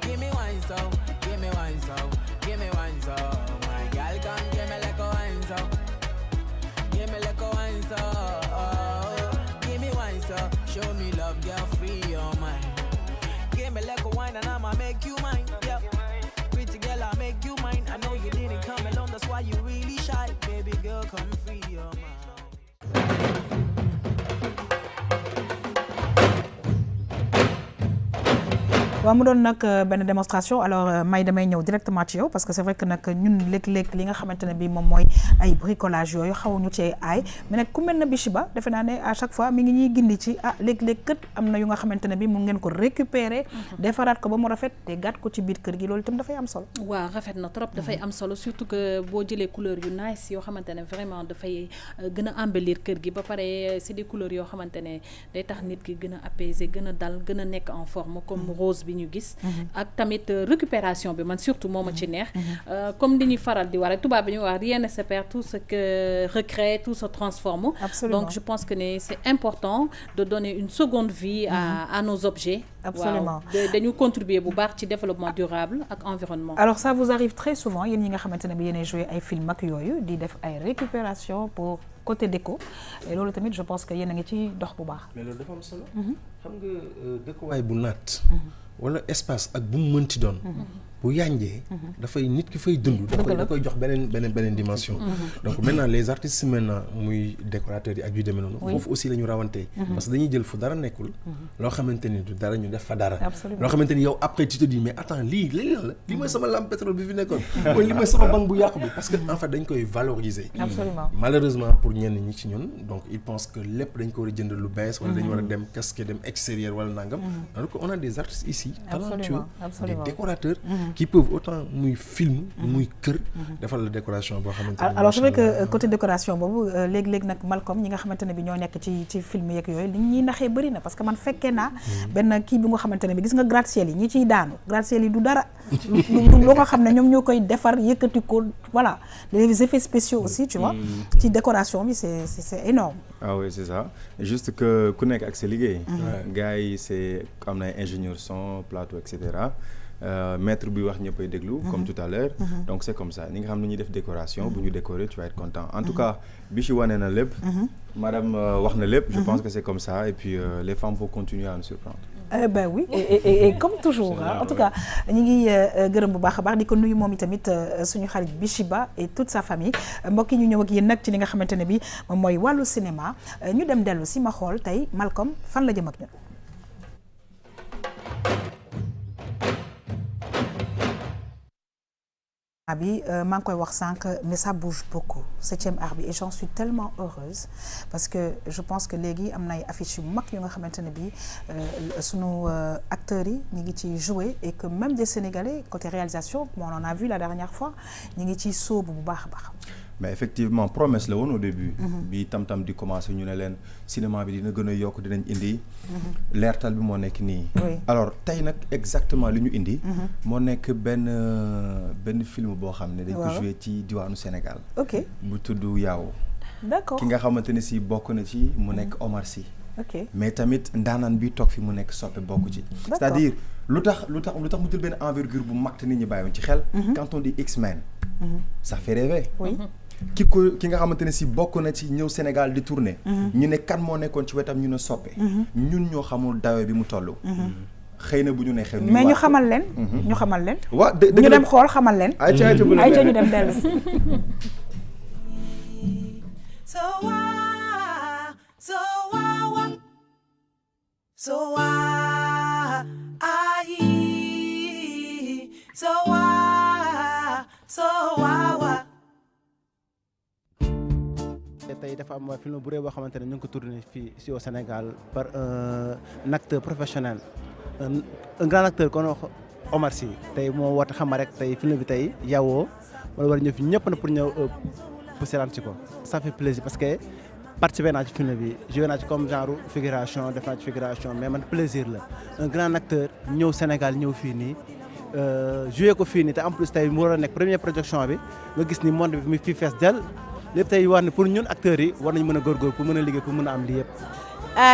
give me wine, so give me wine, so give me wine, so my girl, come give me like a wine, so give me like a wine, so give me wine, so show me love, girl, free your mind. Give me like a wine and I'ma make you mine, yeah. Pretty girl, I'll make you mine. I know you didn't come alone, that's why you really shy. Baby girl, come free your mind. waaw mu doon nag benn démonstration alors may damay ñëw directement ci yow parce que c'est vrai que nag ñun léeg-léeg li nga xamante ne bii moom mooy ay bricolage yooyu xawuñu cee aay mais nag ku mel na Bichiba defe naa ne à chaque fois mi ngi ñuy gindi ci léeg-léeg kët am na yu nga xamante ne bii mu ngeen ko récupérer defaraat ko ba mu rafet te gàtt ko ci biir kër gi loolu itam dafay am solo. waaw rafet na trop dafay am solo surtout que boo jëlee couleur yu nice yoo xamante ne vraiment dafay gën a embellir kër gi ba pare c'est des couleurs yoo xamante ne day tax nit ki gën a apaiser gën a dal gën a nekk en forme comme rose bi ñu gis ak tamit récupération bi man surtout moo ma ci neex comme li ñuy faral di wax rek tubaab bi ñu wax rien ne se perd, tout ce que recrée tout se transforme. Absolument. Donc je pense que c'est important de donner une seconde vie à nos objets. Absolument. dañu contribuer bu baax ci développement durable ak environnement. Alors ça vous arrive très souvent yéen ñi nga xamante ne bi yéenay joué ay film ak yooyu di def ay récupération pour côté déco et loolu tamit je pense que yéen a ngi ci dox bu baax. mais loolu dafa am solo. xam nga dëkkuwaay bu naat. wala espace ak bu mu mënti doon. bu yànjee dafay nit ki fay dund da koy jox beneen dimension. donc maintenant les artistes maintenant muy décorateurs yi ak yu demee noonu foofu aussi la ñu rawantee parce que dañuy jël fu dara nekkul loo xamante ni du dara ñu def fa dara loo xamante ni yow après tu te dis mais attends lii lan la lii mooy sama lampe pétrole bi fi nekkoon mooy lii mooy sama banque bu yàqu bi parce que en fait dañ koy valoriser. Absolument. Malheureusement pour ñenn ñi ci ñun donc ils pensent que lépp dañ ko war a jënd lu bees wala dañu war a dem casque dem extérieur wala nangam alors que on a des artistes ici talentueux des décorateurs qui peuvent autant muy film muy kër defal la décoration boo xamante ne alors c'est vrai que côté décoration boobu léegi-léegi nag Malcolm ñi nga xamante ne bi ñoo nekk ci film yeeg yooyu li ñuy naxee bëri na parce que man fekkee naa benn kii bi nga xamante ne bi gis nga gratte-ciel yi ñi ciy daanu gratte-ciel yi du dara loo nga xam ne ñoom ñoo koy defar yëkkati ko voilà les effets spéciaux aussi tu vois ci décoration bi c'est énorme. Ah oui c'est ça juste que ku nekk ak sa liggéey gars yi c'est am na ingénieur son plateau et cetera maître bi wax ñëppay déglu comme tout à l'heure donc c'est comme ça ñi nga xam ne ñuy def décoration bu ñu décorer tu vas être content en tout cas bi ci wane na lépp madame wax na lépp je pense que c'est comme ça et puis les femmes vont continuer à nous surprendre. Ben oui et comme toujours en tout cas ñi ngi gërëm bu baax a baax di ko nuyu moom itamit suñu xarit Bichiba et toute sa famille mbokk yi ñu ñëw ak yéen nag ci li nga xamante ne bi moom mooy wàllu cinéma ñu dem dellu si ma xool tey Malcolm fan la jëm ak ñun. bi maa ngi koy wax sànq mais ça bouge beaucoup 7e art bi et j'en suis tellement heureuse parce que je pense que léegi am na ay affiches yu mag yu nga xamante ne bi sunu acteurs yi ñu ngi ciy jouer et que même des Sénégalais côté réalisation comme on en a vu la dernière fois ñu ngi ciy sóobu bu baax a baax. mais effectivement promesse la woon au début bi tam-tam di commencer ñu ne leen cinéma bi dina gën a yokk dinañ indi leertal bi moo nekk nii alors tey nag exactement li ñu indi moo nekk benn film boo xam ne dañ ko joué ci diwaanu Sénégal ok bu tudd Yaaw d'accord ki nga xamante ne si bokk na ci mu nekk Omar Sy mais tamit ndaanaan bi toog fi mu nekk Soppe bokk ci c'est-à-dire lu tax mu jël benn envergure bu mag te nit ñi bàyyiwoon ci xel quand on dit X-Men ça fait rêver ki nga xamante ne si bokk na ci ñëw Sénégal di tourner ñu ne kan moo nekkoon ci wetam ñu ne Soppe ñun ñoo xamul dawe bi mu toll xëy na bu ñu neexee mais ñu xamal leen waaw ñu dem xool xamal leen ayca ñu dem dellu tey dafa am film bu rëy boo xamante ne ñu ngi ko tourné fii ici au Sénégal par un acteur professionnel un grand acteur kon Omar Sy tey moo woote xam rek tey film bi tey Yawoo wala war a ñëw fi ñëpp na pour ñëw pour seetaan ci ko ça fait plaisir parce que participé naa ci film bi joué naa ci comme genre figuration def naa ci figuration mais man plaisir la un grand acteur ñëw Sénégal ñëw fii nii joué ko fii nii te en plus tey mu war a nekk première projection bi nga gis ni monde bi mi fii fees del lépp tey war ne pour ñun acteurs yi war nañu mën a góorgóor pour mën a liggéey pour mën a am lii yëpp.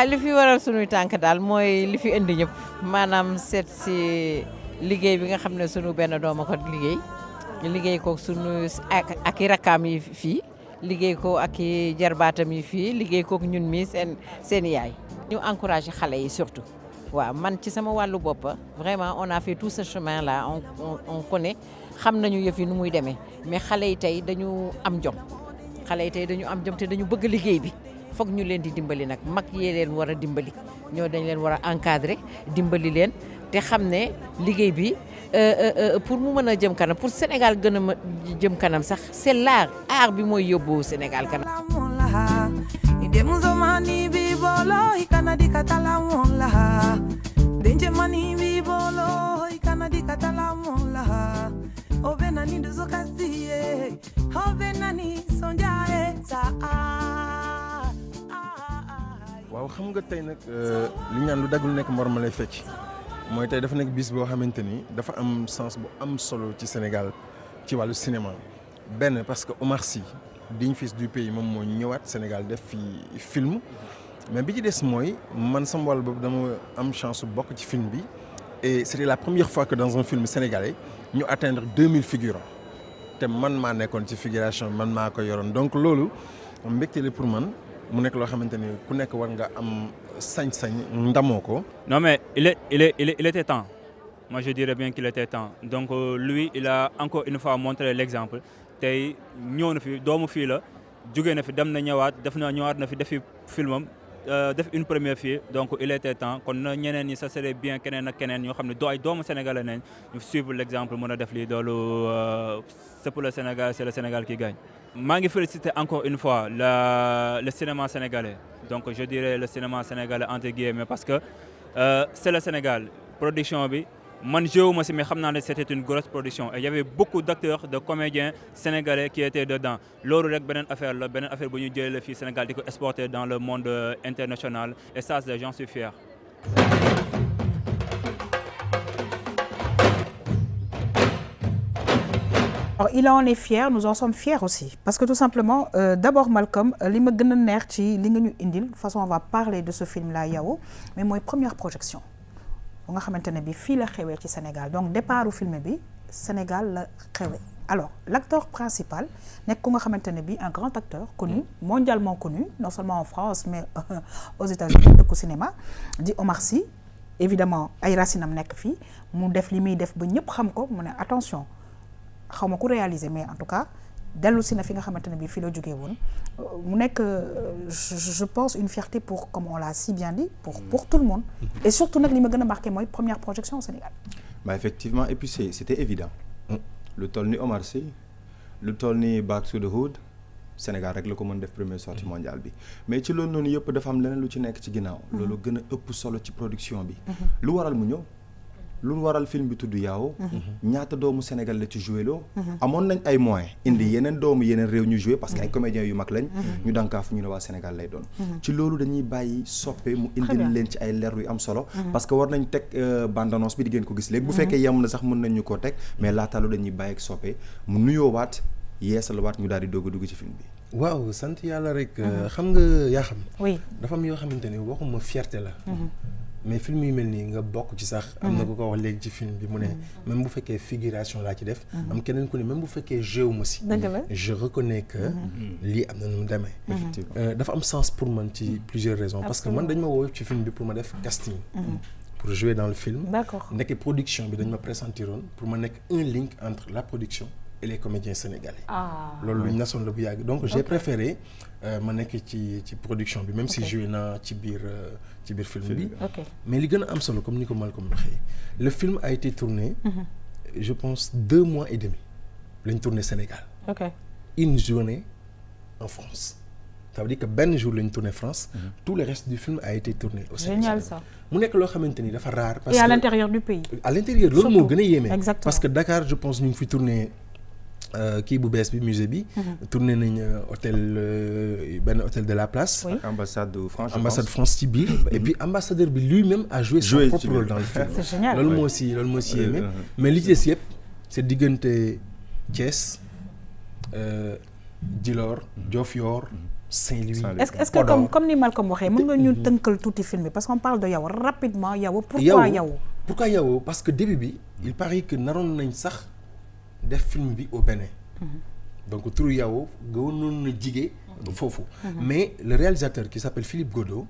li fi waral sunuy tànk daal mooy li fi indi ñëpp maanaam seet si liggéey bi nga xam ne sunu benn doom a ko liggéey ko sunu ak i rakkaam yi fii liggéey ko ak i jarbaatam yi fii liggéey ko ñun mii seen yaay. ñu encouragé xale yi surtout waaw man ci sama wàllu bopp vraiment on a fait tout ce chemin là on connaît xam nañu yëf yi nu muy demee mais xale yi tey dañu am jom. xale yi tey dañu am jom te dañu bëgg liggéey bi foog ñu leen di dimbali nag mag yee leen war a dimbali ñoo dañ leen war a encadrer dimbali leen te xam ne liggéey bi pour mu mën a jëm kanam pour Sénégal gën a jëm kanam sax c'est l'art bi mooy yóbbu Sénégal kanam. waaw xam nga tey nag li ñu naan lu daggul nekk mor ma lay fecc mooy tey dafa nekk bis boo xamante ni dafa am sens bu am solo ci Sénégal ci wàllu cinéma benn parce que Omar Sy digne fils du pays moom moo ñëwaat Sénégal def fi film mais bi ci des mooy man sama wàll boobu dama am chance su bokk ci film bi et c'était la première fois que dans un film sénégalais ñu atteindre 2000 figurants te man maa nekkoon ci figuration man maa ko yoroon donc loolu mbégte la pour man mu nekk loo xamante ni ku nekk war nga am sañ-sañ ndamoo ko. Non mais il était temps. Moi je dirais bien qu'il était temps. Donc lui il a encore une fois montré l'exemple. Tey ñëw na fi doomu fii la jóge na fi dem na ñëwaat ñëwaat na fi defi filmam def une première fille donc il était temps kon na ñeneen ñi ça serait bien keneen ak keneen ñoo xam ne ay doomu sénégalais nañ ñu suivre l'exemple mën a def lii loolu c'est pour le Sénégal c'est le Sénégal qui gagne. maa ngi féliciter encore une fois le cinéma sénégalais donc je dirais le cinéma sénégalais entre guillemets parce que c'est le Sénégal production bi man joué ma si mais xam naa ne c'était une grosse production et il y avait beaucoup d'acteurs de comédiens sénégalais qui étaient dedans loolu rek beneen affaire la beneen affaire bu ñu jëlee la fii Sénégal di ko exporter dans le monde international et ça j'en suis fier. Alors, il en est fier, nous en sommes fiers aussi. Parce que tout simplement, d'abord Malcolm, li ma gën a neex ci li nga ñu indil, de toute façon on va parler de ce film-là Yao, mais mooy première projection. Bu nga xamante ne bi fii la xewee ci Sénégal. Donc départ u film bi Sénégal la xewee. Alors, l'acteur principal nekk ku nga xamante ne bi un grand acteur connu, mondialement connu, non seulement en France mais aux États-Unis dëkku cinéma, di Omar Sy. Évidemment, ay racinam nekk fii, mu def li muy def ba ñëpp xam ko, mu ne attention. xaw ma ko réaliser mais en tout cas dellu si na fi nga xamante ne bii fii la jógee woon mu nekk je pense une fierté pour comme on l'a si bien dit pour tout le monde et surtout nag li ma gën a marqué mooy première projection au Sénégal. Bah effectivement et puis c'était évident lu toll ni Omar Sy lu toll ni Back to the Hood Sénégal rek la ko mën def première sortie mondiale bi mais ci loolu noonu yëpp dafa am leneen lu ci nekk ci ginnaaw loolu gën a ëpp solo ci production bi lu waral mu ñëw lu waral film bi tudd Yao ñaata doomu Sénégal la ci joué loo amoon nañ ay moyens indi yeneen doomu yeneen réew ñu joué parce que ay comédiens yu mag lañ ñu dànkaafu ñu ne waa Sénégal lay doon ci loolu dañuy bàyyi soppe mu indil leen ci ay leer yu am solo parce que war nañ teg bande-annonce bi di ngeen ko gis léegi bu fekkee yem na sax mën nañ ñu koo teg mais laataalu dañuy bàyyi ak soppe mu nuyoowaat yeesalawaat ñu daal di doog a dugg ci film bi. waaw sant yàlla rek xam nga yaa xam dafa am yoo xamante ne waxuma fierté la mais film yu mel nii nga bokk ci sax am na ku ko wax léegi ci film bi mu ne même bu fekkee figuration laa ci def am keneen ku ne même bu fekkee jeu ma si je reconnais que lii am na nu mu demee dafa am sens pour man ci plusieurs raisons parce que man dañ ma woo ci film bi pour ma def casting pour jouer dans le film nekk production bi dañ ma pressentiroon pour ma nekk un link entre la production et les comédiens sénégalais loolu luñ nasoon la bu yàgg donc j'ai préféré ma nekk ci production bi même si joué naa ci biir film bi mais li gën a am solo comme ni ko Malcolm waxee le film a été tourné je pense 2 mois et demi lañ tourné Sénégal une journée en France ça veut dire que benn jour lañ tourné France tout le reste du film a été tourné au Sénégal. Génial ça. mu nekk loo xamante ni dafa rare parce et que à l'intérieur du pays à l'intérieur loolu moo gën a yéeme exactement parce que Dakar je pense ñu ngi fi tourné kii bu bees bi musée bi tourné nañ hôtel benn hôtel de la place ambassade France ci biir et puis ambassadeur bi lui-même a joué son propre rôle dans le film c'est génial loolu moo si yéeme mais li ci des yëpp c'est diggante Thiès Djilor Diofior Saint-Louis est-ce que comme ni Malcolm waxee mën nga ñu tënkal tuuti film bi parce qu'on parle de Yao rapidement Yao pourquoi Yao parce que début bi il paraît que naroon nañ sax def film bi au Bénin donc turu Yao gëwoon na jige foofu mais le réalisateur qui s'appelle Philippe Godot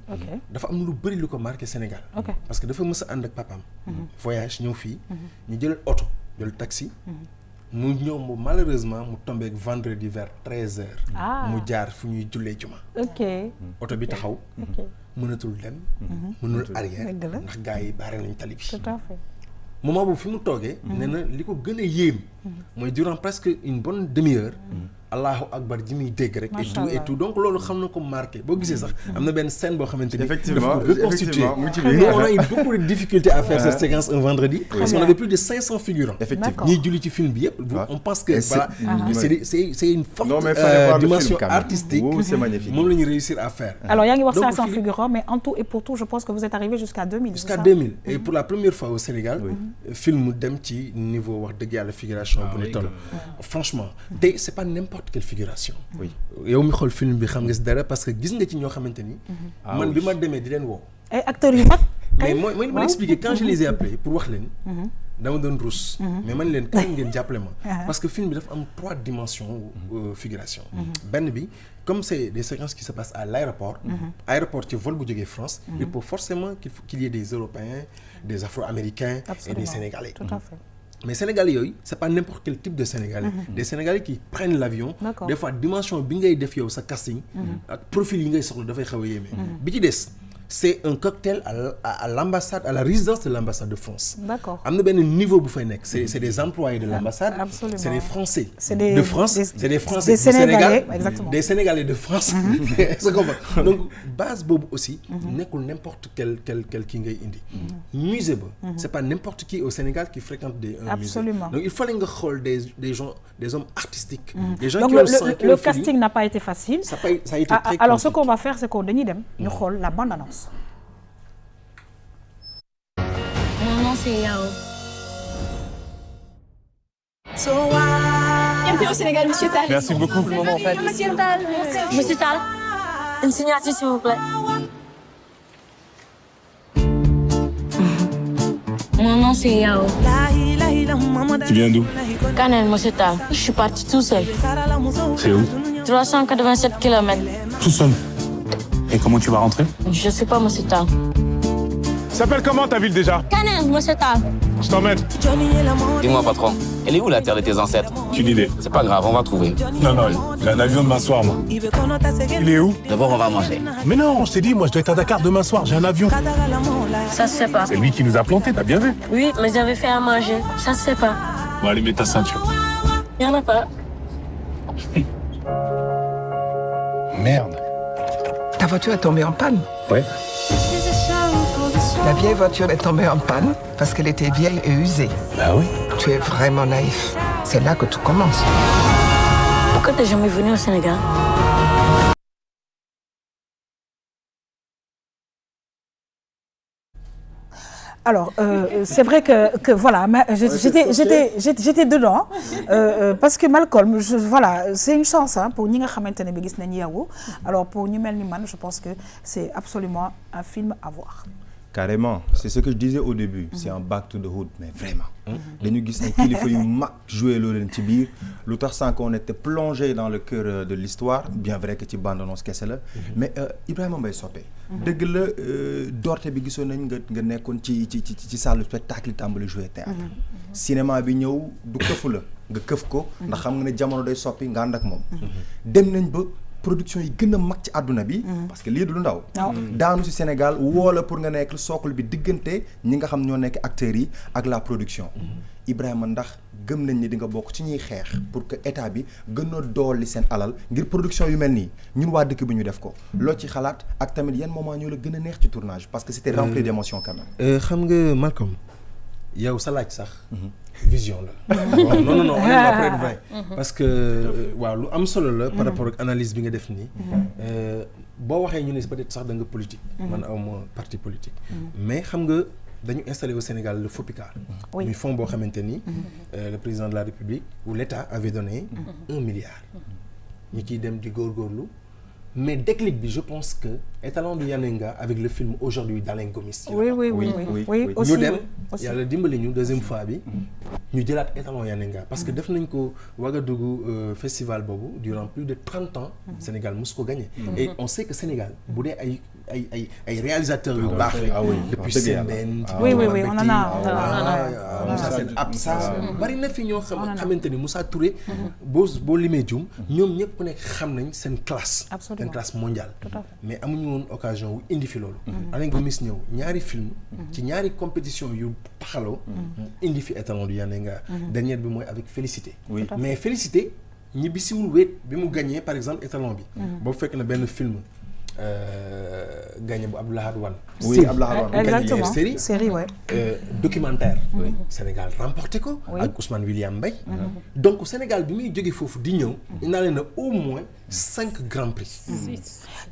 dafa am lu bëri lu ko marqué Sénégal parce que dafa mës a ànd ak papaam voyage ñëw fii ñu jël oto jël taxi mu ñëw mu malheureusement mu tombé ak vendredi vers 13h mu jaar fu ñuy jullee juma oto bi taxaw mënatul dem mënul arrière ndax gars yi baare nañ tali bi moment boobu fi mu toogee nee na li ko gën a yéem mooy durant presque une bonne demi-heure allahu akbar ji muy dégg rek et tout donc loolu xam na ko marqué boo gisee sax am na benn scène boo xamante ni effectivement nous on a eu beaucoup de difficultés à faire cette séquence un vendredi parce qu'on avait plus de 500 figurants effectivement ñiy julli ci film bi yëpp on pense que voilà c'est une forte dimension artistique moom la ñu réussir à faire alors yaa ngi wax 500 figurants mais en tout et pour tout je pense que vous êtes arrivé jusqu'à 2000 et pour la première fois au Sénégal film dem ci niveau wax dëgg yàlla figuration bu ñu toll franchement te c'est pas n'importe quelle figuration yow mi xool film bi xam nga si dara parce que gis nga ci ñoo xamante ni man bi ma demee di leen woo ay acteurs yu mag mais mooy ma expliquer quand je les ai appelés pour wax leen dama doon ruus mais man leen kañ ngeen jàppale ma parce que film bi dafa am 3 dimensions figuration benn bi comme c'est des séquences qui se passent à l'aéroport ci vol bu jógee France il faut forcément qu'il y ait des Européens des Afro-Américains et des Sénégalais tout à fait mais Sénégalais yooyu c'est pas n'importe quel type de Sénégalais des Sénégalais qui prennent l'avion des fois dimension bi ngay def yow sa casting ak profil yi ngay soxla dafay xaw a yéeme bi ci des c'est un cocktail à l'ambassade, à la résidence de l'ambassade de France. D'accord. am na benn niveau bu fay nekk c'est des employés de l'ambassade. Absolument. C'est des Français. De France. C'est des Français des Sénégalais, du Sénégal. exactement. Des Sénégalais de France. c'est comme donc base boobu aussi. nekkul n'importe quel kii ngay indi. musée ba. c'est pas n'importe qui au Sénégal qui fréquente un musée. Donc il fallait nga xool des gens, des hommes artistiques. Des gens donc qui ont sang, le casting n'a pas été facile. Ça a été très compliqué. Alors ce qu'on va faire, c'est qu'on dañuy dem ñu xool la bande-annonce. Mon nom c'est Yao. Bienvenue au Sénégal, Monsieur Tall. Merci beaucoup. Monsieur Tall. Monsieur Tall, une signature s'il vous plaît. Mon nom c'est Yao. Tu viens d'où? Kanel, Monsieur Tall. Je suis parti tout seul. C'est où? 387 km. Tout seul. Et comment tu vas rentrer? Je sais pas, Monsieur Tall. S'appelle comment ta ville déjà? Kanel, Monsieur Tall. Je t'emmène. Dis-moi, patron, elle est où la terre de tes ancêtres? Aucune idée. C'est pas grave, on va trouver. Non, j'ai un avion demain soir, moi. Il est où? D'abord, on va manger. Mais non, je t'ai dit, moi, je dois être à Dakar demain soir, j'ai un avion. Ça se fait pas. C'est lui qui nous a plantés, t'as bien vu? Oui, mais j'avais fait à manger. Ça se fait pas. Bon, allez, mets ta ceinture. Y en a pas. Merde. Ta voiture est tombée en panne? Ouais. La vieille voiture est tombée en panne parce qu'elle était vieille et usée. Bah oui. Tu es vraiment naïf. C'est là que tout commence. Pourquoi t'es jamais venu au Sénégal? Alors, c'est vrai que voilà, j'étais dedans parce que Malcolm, voilà, c'est une chance pour ñi nga xamantene bi gis nañ Yao. Alors pour ñu melni man, je pense que c'est absolument un film à voir. Carrément, c'est ce que je disais au début, c'est un back to the hood, mais vraiment. Dañu gis ay kilifa yu mag jouer loo leen ci biir lu tax sànq on était plongé dans le cœur de l'histoire, bien vrai que ci bande-annonce kese la, mais Ibrahima Mbaye Sopé dëgg la doorte bi gisoon nañ nga nekkoon ci salle spectacle yi tàmbali jouer théâtre cinéma bi ñëw du këfu la nga këf ko ndax xam nga ne jamono day soppi nga ànd ak moom dem nañ ba production yi gën a mag ci àdduna bi parce que lii du lu ndaw daanu ci Sénégal woola pour nga nekk socle bi diggante ñi nga xam ñoo nekk acteurs yi ak la production Ibrahima ndax gëm nañ ni di nga bokk ci ñuy xeex pour que état bi gën a dolli seen alal ngir production yu mel nii ñun waa dëkk bi ñu def ko loo ci xalaat ak tamit yan moment ñoo la gën a neex ci tournage parce que c'était rempli d'émotions quand même. xam nga Malcolm yow sa laaj sax vision la non on est là pour être vrai parce que waaw lu am solo la par rapport ak analyse bi nga def nii boo waxee ñu ne peut-être sax da nga politique man awma parti politique mais xam nga dañu installé au Sénégal le FOPICA muy fonds boo xamante ni le président de la République ou l'État avait donné 1 milliard ñi ciy dem di góorgóorlu mais déclic bi je pense que étalon du Yanenga avec le film aujourd'hui d'Alain Gomis oui ñu dem yàlla dimbali ñu deuxième fois bi ñu jëlaat étalon Yanenga parce que def nañ ko Ouagadougou festival boobu durant plus de 30 ans Sénégal mos ko gagné et on sait que Sénégal bu dee ay réalisateurs yu baax rek depuis Sembène oui on en a Moussa Sène Absa bari na fi ñoo xamante ni Moussa Touré boo limee jum ñoom ñëpp ku nekk xam nañ seen classe seen classe mondiale mais amuñu woon occasion wu indi fi loolu Alain Gomis ñëw ñaari film ci ñaari compétition yu taxaloo mu indi fi étalon du Yanenga dernière bi mooy avec Félicité mais Félicité ñibbisiwul wéet bi mu gagné par exemple étalon bi boobu fekk na benn film gagné bu Abdoulahad Wane. Oui, Abdoulahad Wane. Exactement. Série ouais. Documentaire. Sénégal remporté ko. ak Ousmane William Mbaye. Donc Sénégal bi muy jógee foofu di ñëw. indaale na au moins 5 grands prix.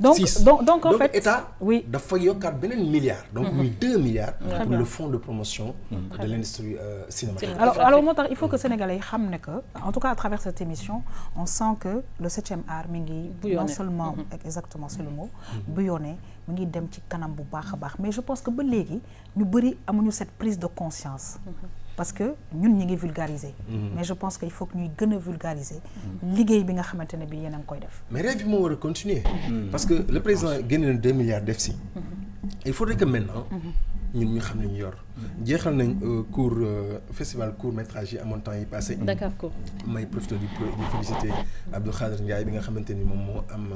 donc en fait état dafa yokkaat beneen milliard. donc muy 2 milliards. pour le fonds de promotion. de l'industrie cinématographique. alors moo tax il faut que Sénégalais yi xam ne que en tout cas à travers cette émission on sent que le 7e art mi ngi non seulement exactement c'est le mot. bouillonné mu ngi dem ci kanam bu baax a baax mais je pense que ba léegi ñu bëri amuñu cette prise de conscience parce que ñun ñi ngi vulgariser mais je pense que il faut que ñuy gën a vulgariser liggéey bi nga xamante ne bi yéen a ngi koy def mais rêve bi moo war a continuer parce que le président génne na 2 milliards def si il faudrait que maintenant ñun ñu xam ne ñu yor jeexal nañ festival court métrage yi amoon temps yi passé Dakar ko may profité di féliciter Abdou Khader Ndiaye bi nga xamante ni moom moo am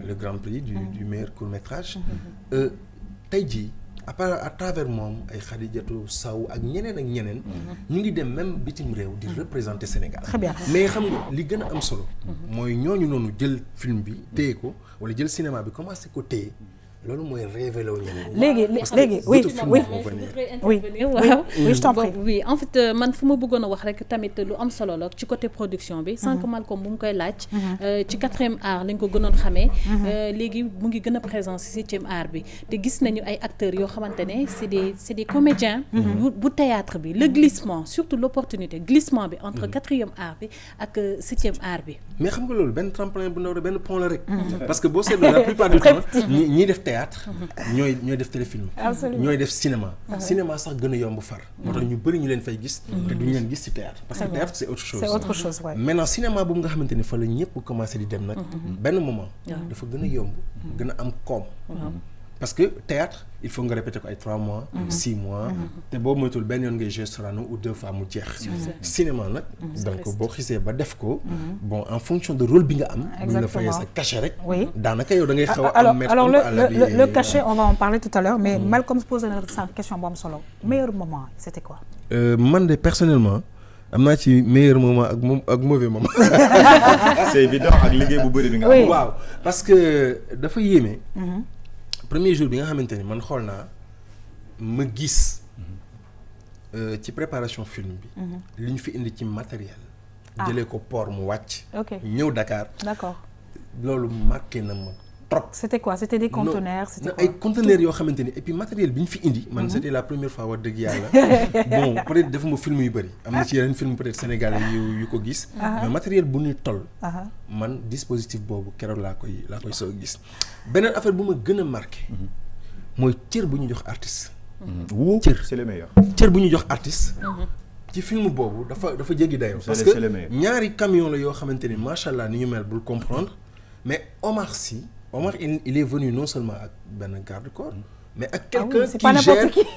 le grand prix du meilleur court métrage tey jii à travers moom ay Khadijatou Sow ak ñeneen ñu ngi dem même bitim réew di représenter Sénégal. Très bien. mais xam nga li gën a am solo. mooy ñooñu noonu jël film bi téye ko wala jël cinéma bi commencé ko téye. loolu mooy révélé wu léegi oui je t'en prie. oui en fait man fu ma bëggoon a wax rek tamit lu am solo la ci côté production bi. sànq Malcolm bu mu koy laaj. ci 4e art lañ ko gënoon xamee. léegi mu ngi gën a présent ci 7e art bi te gis nañu ay acteurs yoo xamante ne c'est des comédiens. bu théâtre bi le glissement surtout l'opportunité glissement bi entre 4e art bi ak 7e art bi. mais xam nga loolu benn tremplin bu ndaw la benn pont la rek. parce que boo seetloo la plupart du temps ñi def théâtre ñooy def téléfilm. ñooy def cinéma. cinéma sax gën a yomb far. moo tax ñu bëri ñu leen fay gis. te duñu leen gis ci théâtre. parce que théâtre c'est autre chose. c'est autre chose ouais. maintenant cinéma boobu nga xamante ni fa la ñëpp commencé di dem nag. benn moment. dafa gën a yomb. gën a am koom. parce que théâtre il faut nga répéter ko ay 3 mois. 6 mois. te boo moytul benn yoon ngay jouer Sorano ou 2 fois mu jeex. cinéma nag. donc boo xisee ba def ko. bon en fonction de rôle bi nga am. bu ñu la fayee sa cachet rek. daanaka yow da ngay xaw a am. alors le cachet on va en parler tout à l'heure mais Malcolm se pose une question bu am solo meilleur moment c'était quoi. man de personnellement. am naa ci meilleur moment ak mauvais moment. c'est évident ak liggéey bu bëri bi nga am. waaw parce que dafa yéeme. premier jour bi nga xamante ni man xool naa ma gis ci préparation film bi. li ñu fi indi ci matériel. jëlee ko port mu wàcc. ñëw Dakar. d'accord loolu marqué na ma trop. c'était quoi c'était des conteneurs c'était quoi ay conteneurs yoo xamante ni et puis matériel bi ñu fi indi. man c'était la première fois wax dëgg yàlla. bon peut-être defuma film yu bëri am na ci yeneen film peut-être sénégalais yu ko gis. mais matériel bu ñuy toll. man dispositif boobu keroog laa koy soog a gis. beneen affaire bu ma gën a marqué. mooy cër bu ñu jox artiste. cër c'est le meilleur. cër bu ñu jox artiste. ci film boobu dafa jéggi dayoo. parce que ñaari camion la yoo xamante ni macha allah ni ñu mel bul comprendre mais Omar Sy. Omar il est venu non seulement ak benn garde-corps mais ak quelqu'un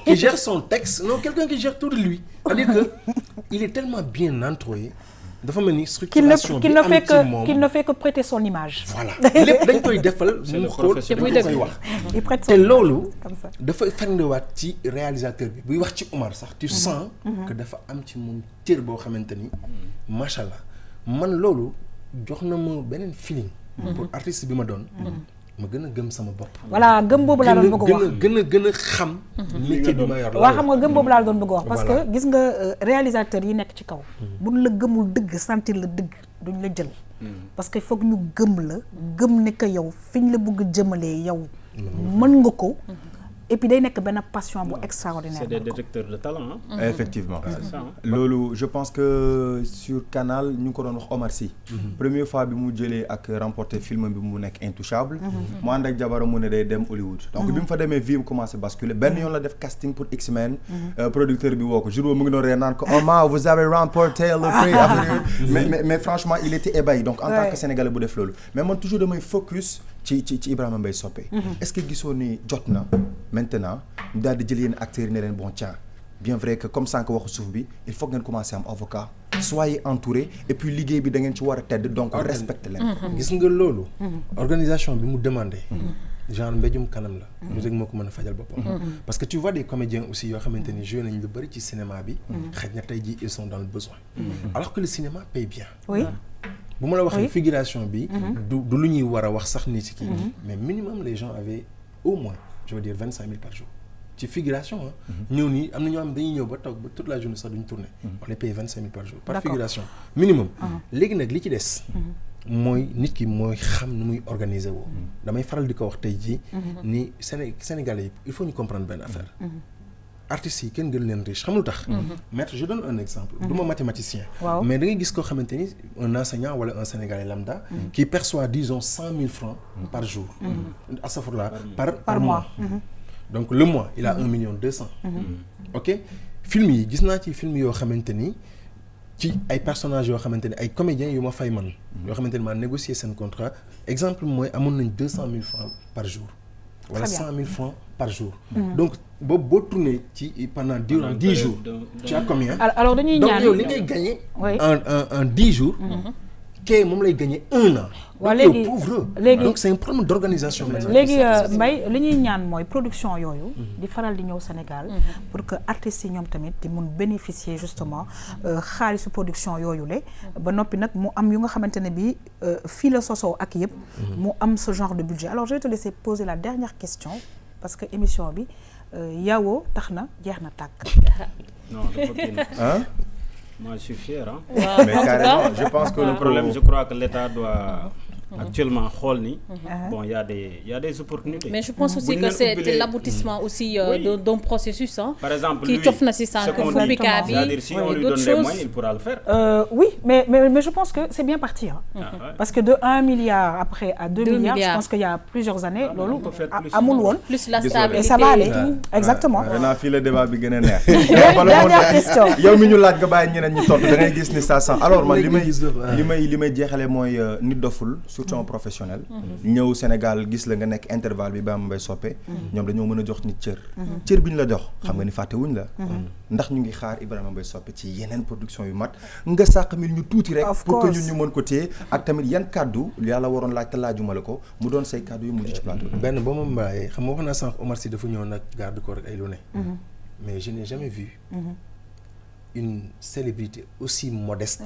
qui gère son texte non quelqu'un qui gère tout de lui c'est-à-dire que il est tellement bien entouré dafa mel ni structuration bi am ci moom qu'il ne fait que prêter son image. voilà lépp dañ koy defal mu xool dañ koy wax te loolu dafa ferndewaat ci réalisateur bi buy wax ci Omar sax tu sens que dafa am ci moom cër boo xamante ni macha allah man loolu jox na ma beneen feeling pour artiste bi ma doon ma gën a gëm sama bopp. voilà gëm boobu laa doon bëgg a wax gën a xam. métier bi ma yor waaw xam nga gëm boobu laa doon bëgg a wax. parce que gis nga réalisateur yi nekk ci kaw. buñ la gëmul dëgg sentir la dëgg duñ la jël. parce que foog ñu gëm la gëm ne que yow fiñ la bëgg jëmalee yow. mën nga ko. et puis day nekk benn passion bu extraordinaire. c'est des détecteurs de talent. effectivement loolu je pense que sur Canal ñu ngi ko doon wax Omar Sy. première fois bi mu jëlee ak remporté film bi mu nekk Intouchable. mu ànd ak jabaram mu ne day dem Hollywood. donc bi mu fa demee vie mu commencé basculer benn yoon la def casting pour X-Men. producteur bi woo ko jour boobu mu ngi doon ree naan ko Omar vous avez remporté le prix. mais franchement il était ébahi donc en tant que Sénégalais bu def loolu mais man toujours damay focus ci Ibrahima Mbaye Sopé. est-ce que gisoo ni jot na. maintenant ñu daal di jël yenn acteurs yi ne leen bon tiens bien vrai que comme sànq waxu suuf bi il faut ngeen commencer am avocat soyez entouré et puis liggéey bi da ngeen ci war a tedd donc respecte leen. gis nga loolu. organisation bi mu demandé. genre mbéjum kanam la. lu rek moo ko mën a fajal boppam. parce que tu vois des comédiens aussi yoo xamante ni joué nañ lu bëri ci cinéma bi. xëy na tey jii ils sont dans le besoin. alors que le cinéma paye bien. oui. bu ma la waxee figuration bi. du lu ñuy war a wax sax ni ci kii. mais minimum les gens avaient au moins. je veux dire 25 000 par jour ci figuration ñëw nii am na ñoo xam dañuy ñëw ba toog ba toute la journée sax duñu tourner on les paye 25 000 par jour par figuration minimum léegi nag li ci des mooy nit ki mooy xam nu muy organiser woo damay faral di ko wax tey jii ni Sénégalais yi il faut ñu comprendre benn affaire artistes yi kenn gën leen riche xam lu tax maître je donne un exemple du ma mathématicien mais da ngay gis koo xamante ni un enseignant wala un Sénégalais lambda qui perçoit disons 100 000 francs par jour astafurlah par mois donc le mois il a 1 200 000 ok film yi gis naa ci film yoo xamante ni ci ay personnages yoo xamante ni ay comédiens yu ma fay man yoo xamante ni maa négocier seen contrat exemple mooy amoon nañ 200 000 francs par jour wala 100 000 francs par jour. donc boo tourné ci pendant 10 jours. tu as combien. alors dañuy ñaan donc yow li ngay gagné. en 10 jours. kee moom lay gagner 1 an. waaw léegi donc c'est un problème d'organisation. léegi Mbaye li ñuy ñaan mooy production yooyu. di faral di ñëw Sénégal. pour que artistes yi ñoom tamit di mun bénéficier justement xaalisu production yooyu la. ba noppi nag mu am yu nga xamante ne bii fii la sosoo ak yëpp. mu am ce genre de budget alors je vais te laisser poser la dernière question parce que émission bi Yao tax na jeex na tàkk. non dafa kii nag. Moi, je suis fier. Hein? Wow. Mais carrément, je pense que le problème, je crois que l'État doit actuellement bon, il y a des opportunités. Mais je pense aussi que c'est l'aboutissement aussi d'un processus. Hein, par exemple, qui t'offre c'est-à-dire si on lui donne les moyens, il pourra le faire. Oui, mais je pense que c'est bien parti. Hein. Parce que de 1 milliard après à 2 milliards, je pense qu'il y a plusieurs années, à Moulouon, plus la stabilité. Et ça va aller. Exactement. On a fait le débat. Dernière question. Alors, moi, surtout en professionnel. ñëw Sénégal gis la nga nekk intervalle bi Bamba Mbaye Sopé ñoom dañoo mën a jox nit cër cër bi ñu la jox xam nga ni fàtte wuñ la ndax ñu ngi xaar Ibrahima Mbaye Sopé ci yeneen production yu mat nga sàq mil ñu tuuti rek pour que ñun ñu mën ko téye ak tamit yan kàddu yàlla waroon laaj te laajuma la ko mu doon say kàddu yu mujj ci plateau benn ba ma mbaayee xam nga wax naa sànq Omar Sy dafa ñëw nag garde corps ak ay lu ne mais je n'ai jamais vu une célébrité aussi modeste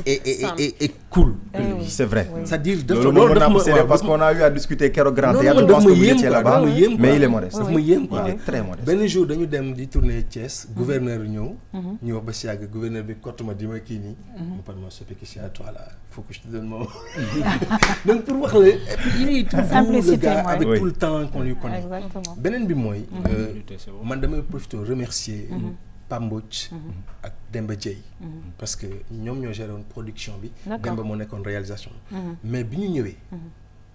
et cool. C'est vrai. C'est-à-dire parce qu'on a eu à discuter Kero Grand Théâtre, je pense que vous étiez là-bas, mais il est modeste. Il est très modeste. Ben jour dañu dem di tourner Thiès, gouverneur ñëw, ñu wax ba ci yàgg gouverneur bi kott ma di ma kii nii, mu par ma Sopé qui à toi là, faut que je te donne mon. Donc pour wax la, il est tout le gars avec tout le temps qu'on lui connaît. Exactement. Benen bi mooy, man damay profiter remercier Pambouch ak Demba Dieye parce que ñoom ñoo géré woon production bi Demba moo nekkoon réalisation mais bi ñu ñëwee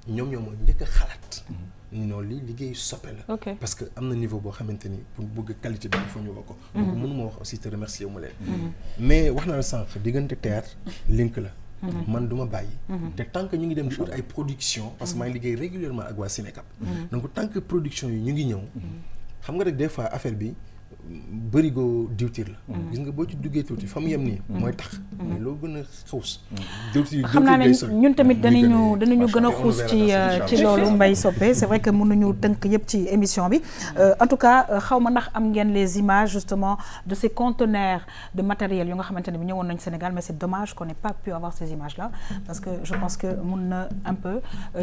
ñoom ñoo moo njëkk a xalaat non lii liggéeyu Sopé la parce que am na niveau boo xamante ni pour bëgg qualité bi il faut ñu woo ko donc mënuma wax aussi te remercier wu ma leen mais wax naa la sànq diggante théâtre link la man du ma bàyyi te tant que ñu ngi dem di ut ay production parce que maa ngi liggéey régulièrement ak waa Cinécap donc tant que production yi ñu ngi ñëw xam nga rek des fois affaire bi bërigo diwtiir la gis nga boo ci duggee tuuti fa mu yem nii mooy tax mais loo gën a xuus diwtiir xam naa ne ñun tamit danañu gën a xuus ci loolu Mbaye Sopé c'est vrai que mënuñu tënk yëpp ci émission bi en tout cas xaw ma ndax am ngeen les images justement de ces conteneurs de matériel yu nga xamante ne bi ñëwoon nañ Sénégal mais c'est dommage qu'on n'ait pas pu avoir ces images là parce que je pense que mun na un peu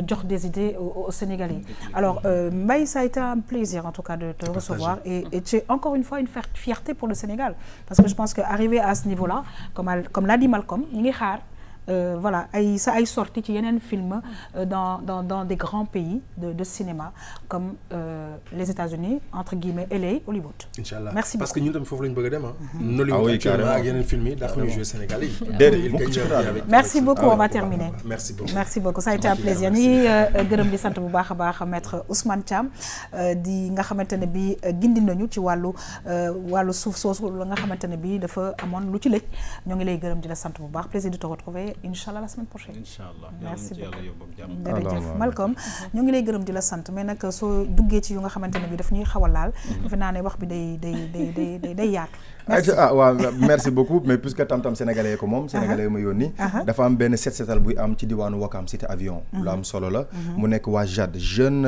jox des idées aux Sénégalais alors Mbaye ça a été un plaisir en tout cas de te recevoir et tu es encore une fois une fierté pour le Sénégal parce que je pense que arriver à ce niveau-là comme l'a dit Malcolm ñi ngi xaar voilà ay sorties ci yeneen film dans des grands pays de cinéma comme les États-Unis entre guillemets LA Hollywood. Inchallah. Merci parce beaucoup. que ñun tamit foofu lañu bëgg a dem Nollywood actuellement ak yeneen film yi ndax ñu jouer Sénégalais merci beaucoup on va terminer. Merci beaucoup ça a été un plaisir ñu ngi gërëm di sant bu baax a baax maître Ousmane Thiam di nga xamante ne bi gindi nañu ci wàllu suuf soosu la nga xamante ne bi dafa amoon lu ci lëj ñoo ngi lay gërëm di la sant bu baax plaisir de te retrouver Inch'Allah la semaine prochaine. Inch'Allah. Merci beaucoup. jërëjëf Malcolm ñu ngi lay gërëm di la sant mais nag soo duggee ci yu nga xamante ne bi daf ñuy xaw a laal. defe naa ne wax bi day yaatu. merci beaucoup mais puisque tam sénégalais ko moom sénégalais ma yónni dafa am benn setal buy am ci diwaanu Wakam cité avion lu am solo la mu nekk waa JAD jeune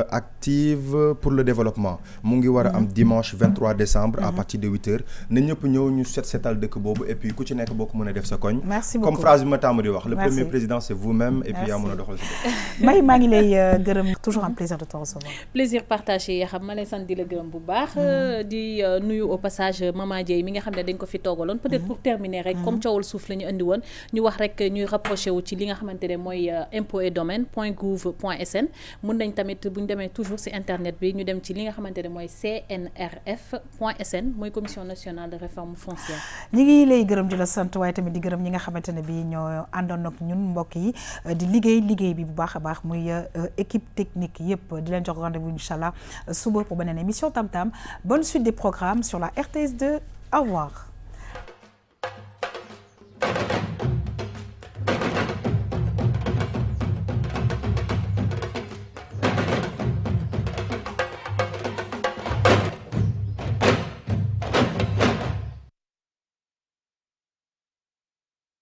active pour le développement mu ngi war a am dimanche 23 décembre à partir de 8h na ñëpp ñëw ñu setal dëkk boobu et puis ku ci nekk boo ko mën a def sa koñ comme phrase bi ma tàmm di wax le premier président c'est vous-même et puis yaa mën a doxal si may maa ngi lay gërëm toujours un plaisir de te recevoir plaisir partagé yaa xam ma lay sant di la gërëm bu baax di nuyu au passage Maman mi nga xam ne dañ ko fi toogaloon peut-être pour terminer rek comme coowal suuf la ñu andi woon ñu wax rek ñuy rapproché wu ci li nga xamante ne mooy impôt et domaine .gouv.sn mun nañ tamit bu ñu demee toujours ci internet bi ñu dem ci li nga xamante ne mooy CNRF.sn mooy commission nationale de réforme foncière. ñi ngi lay gërëm di la sant waaye tamit di gërëm ñi nga xamante ne bi ñoo àndoon ak ñun mbokk yi di liggéey bi bu baax a baax muy équipe technique yëpp di leen jox rendez-vous inchallah suba pour beneen émission Tam Tam bonne suite des programmes sur la RTS2. Au revoir.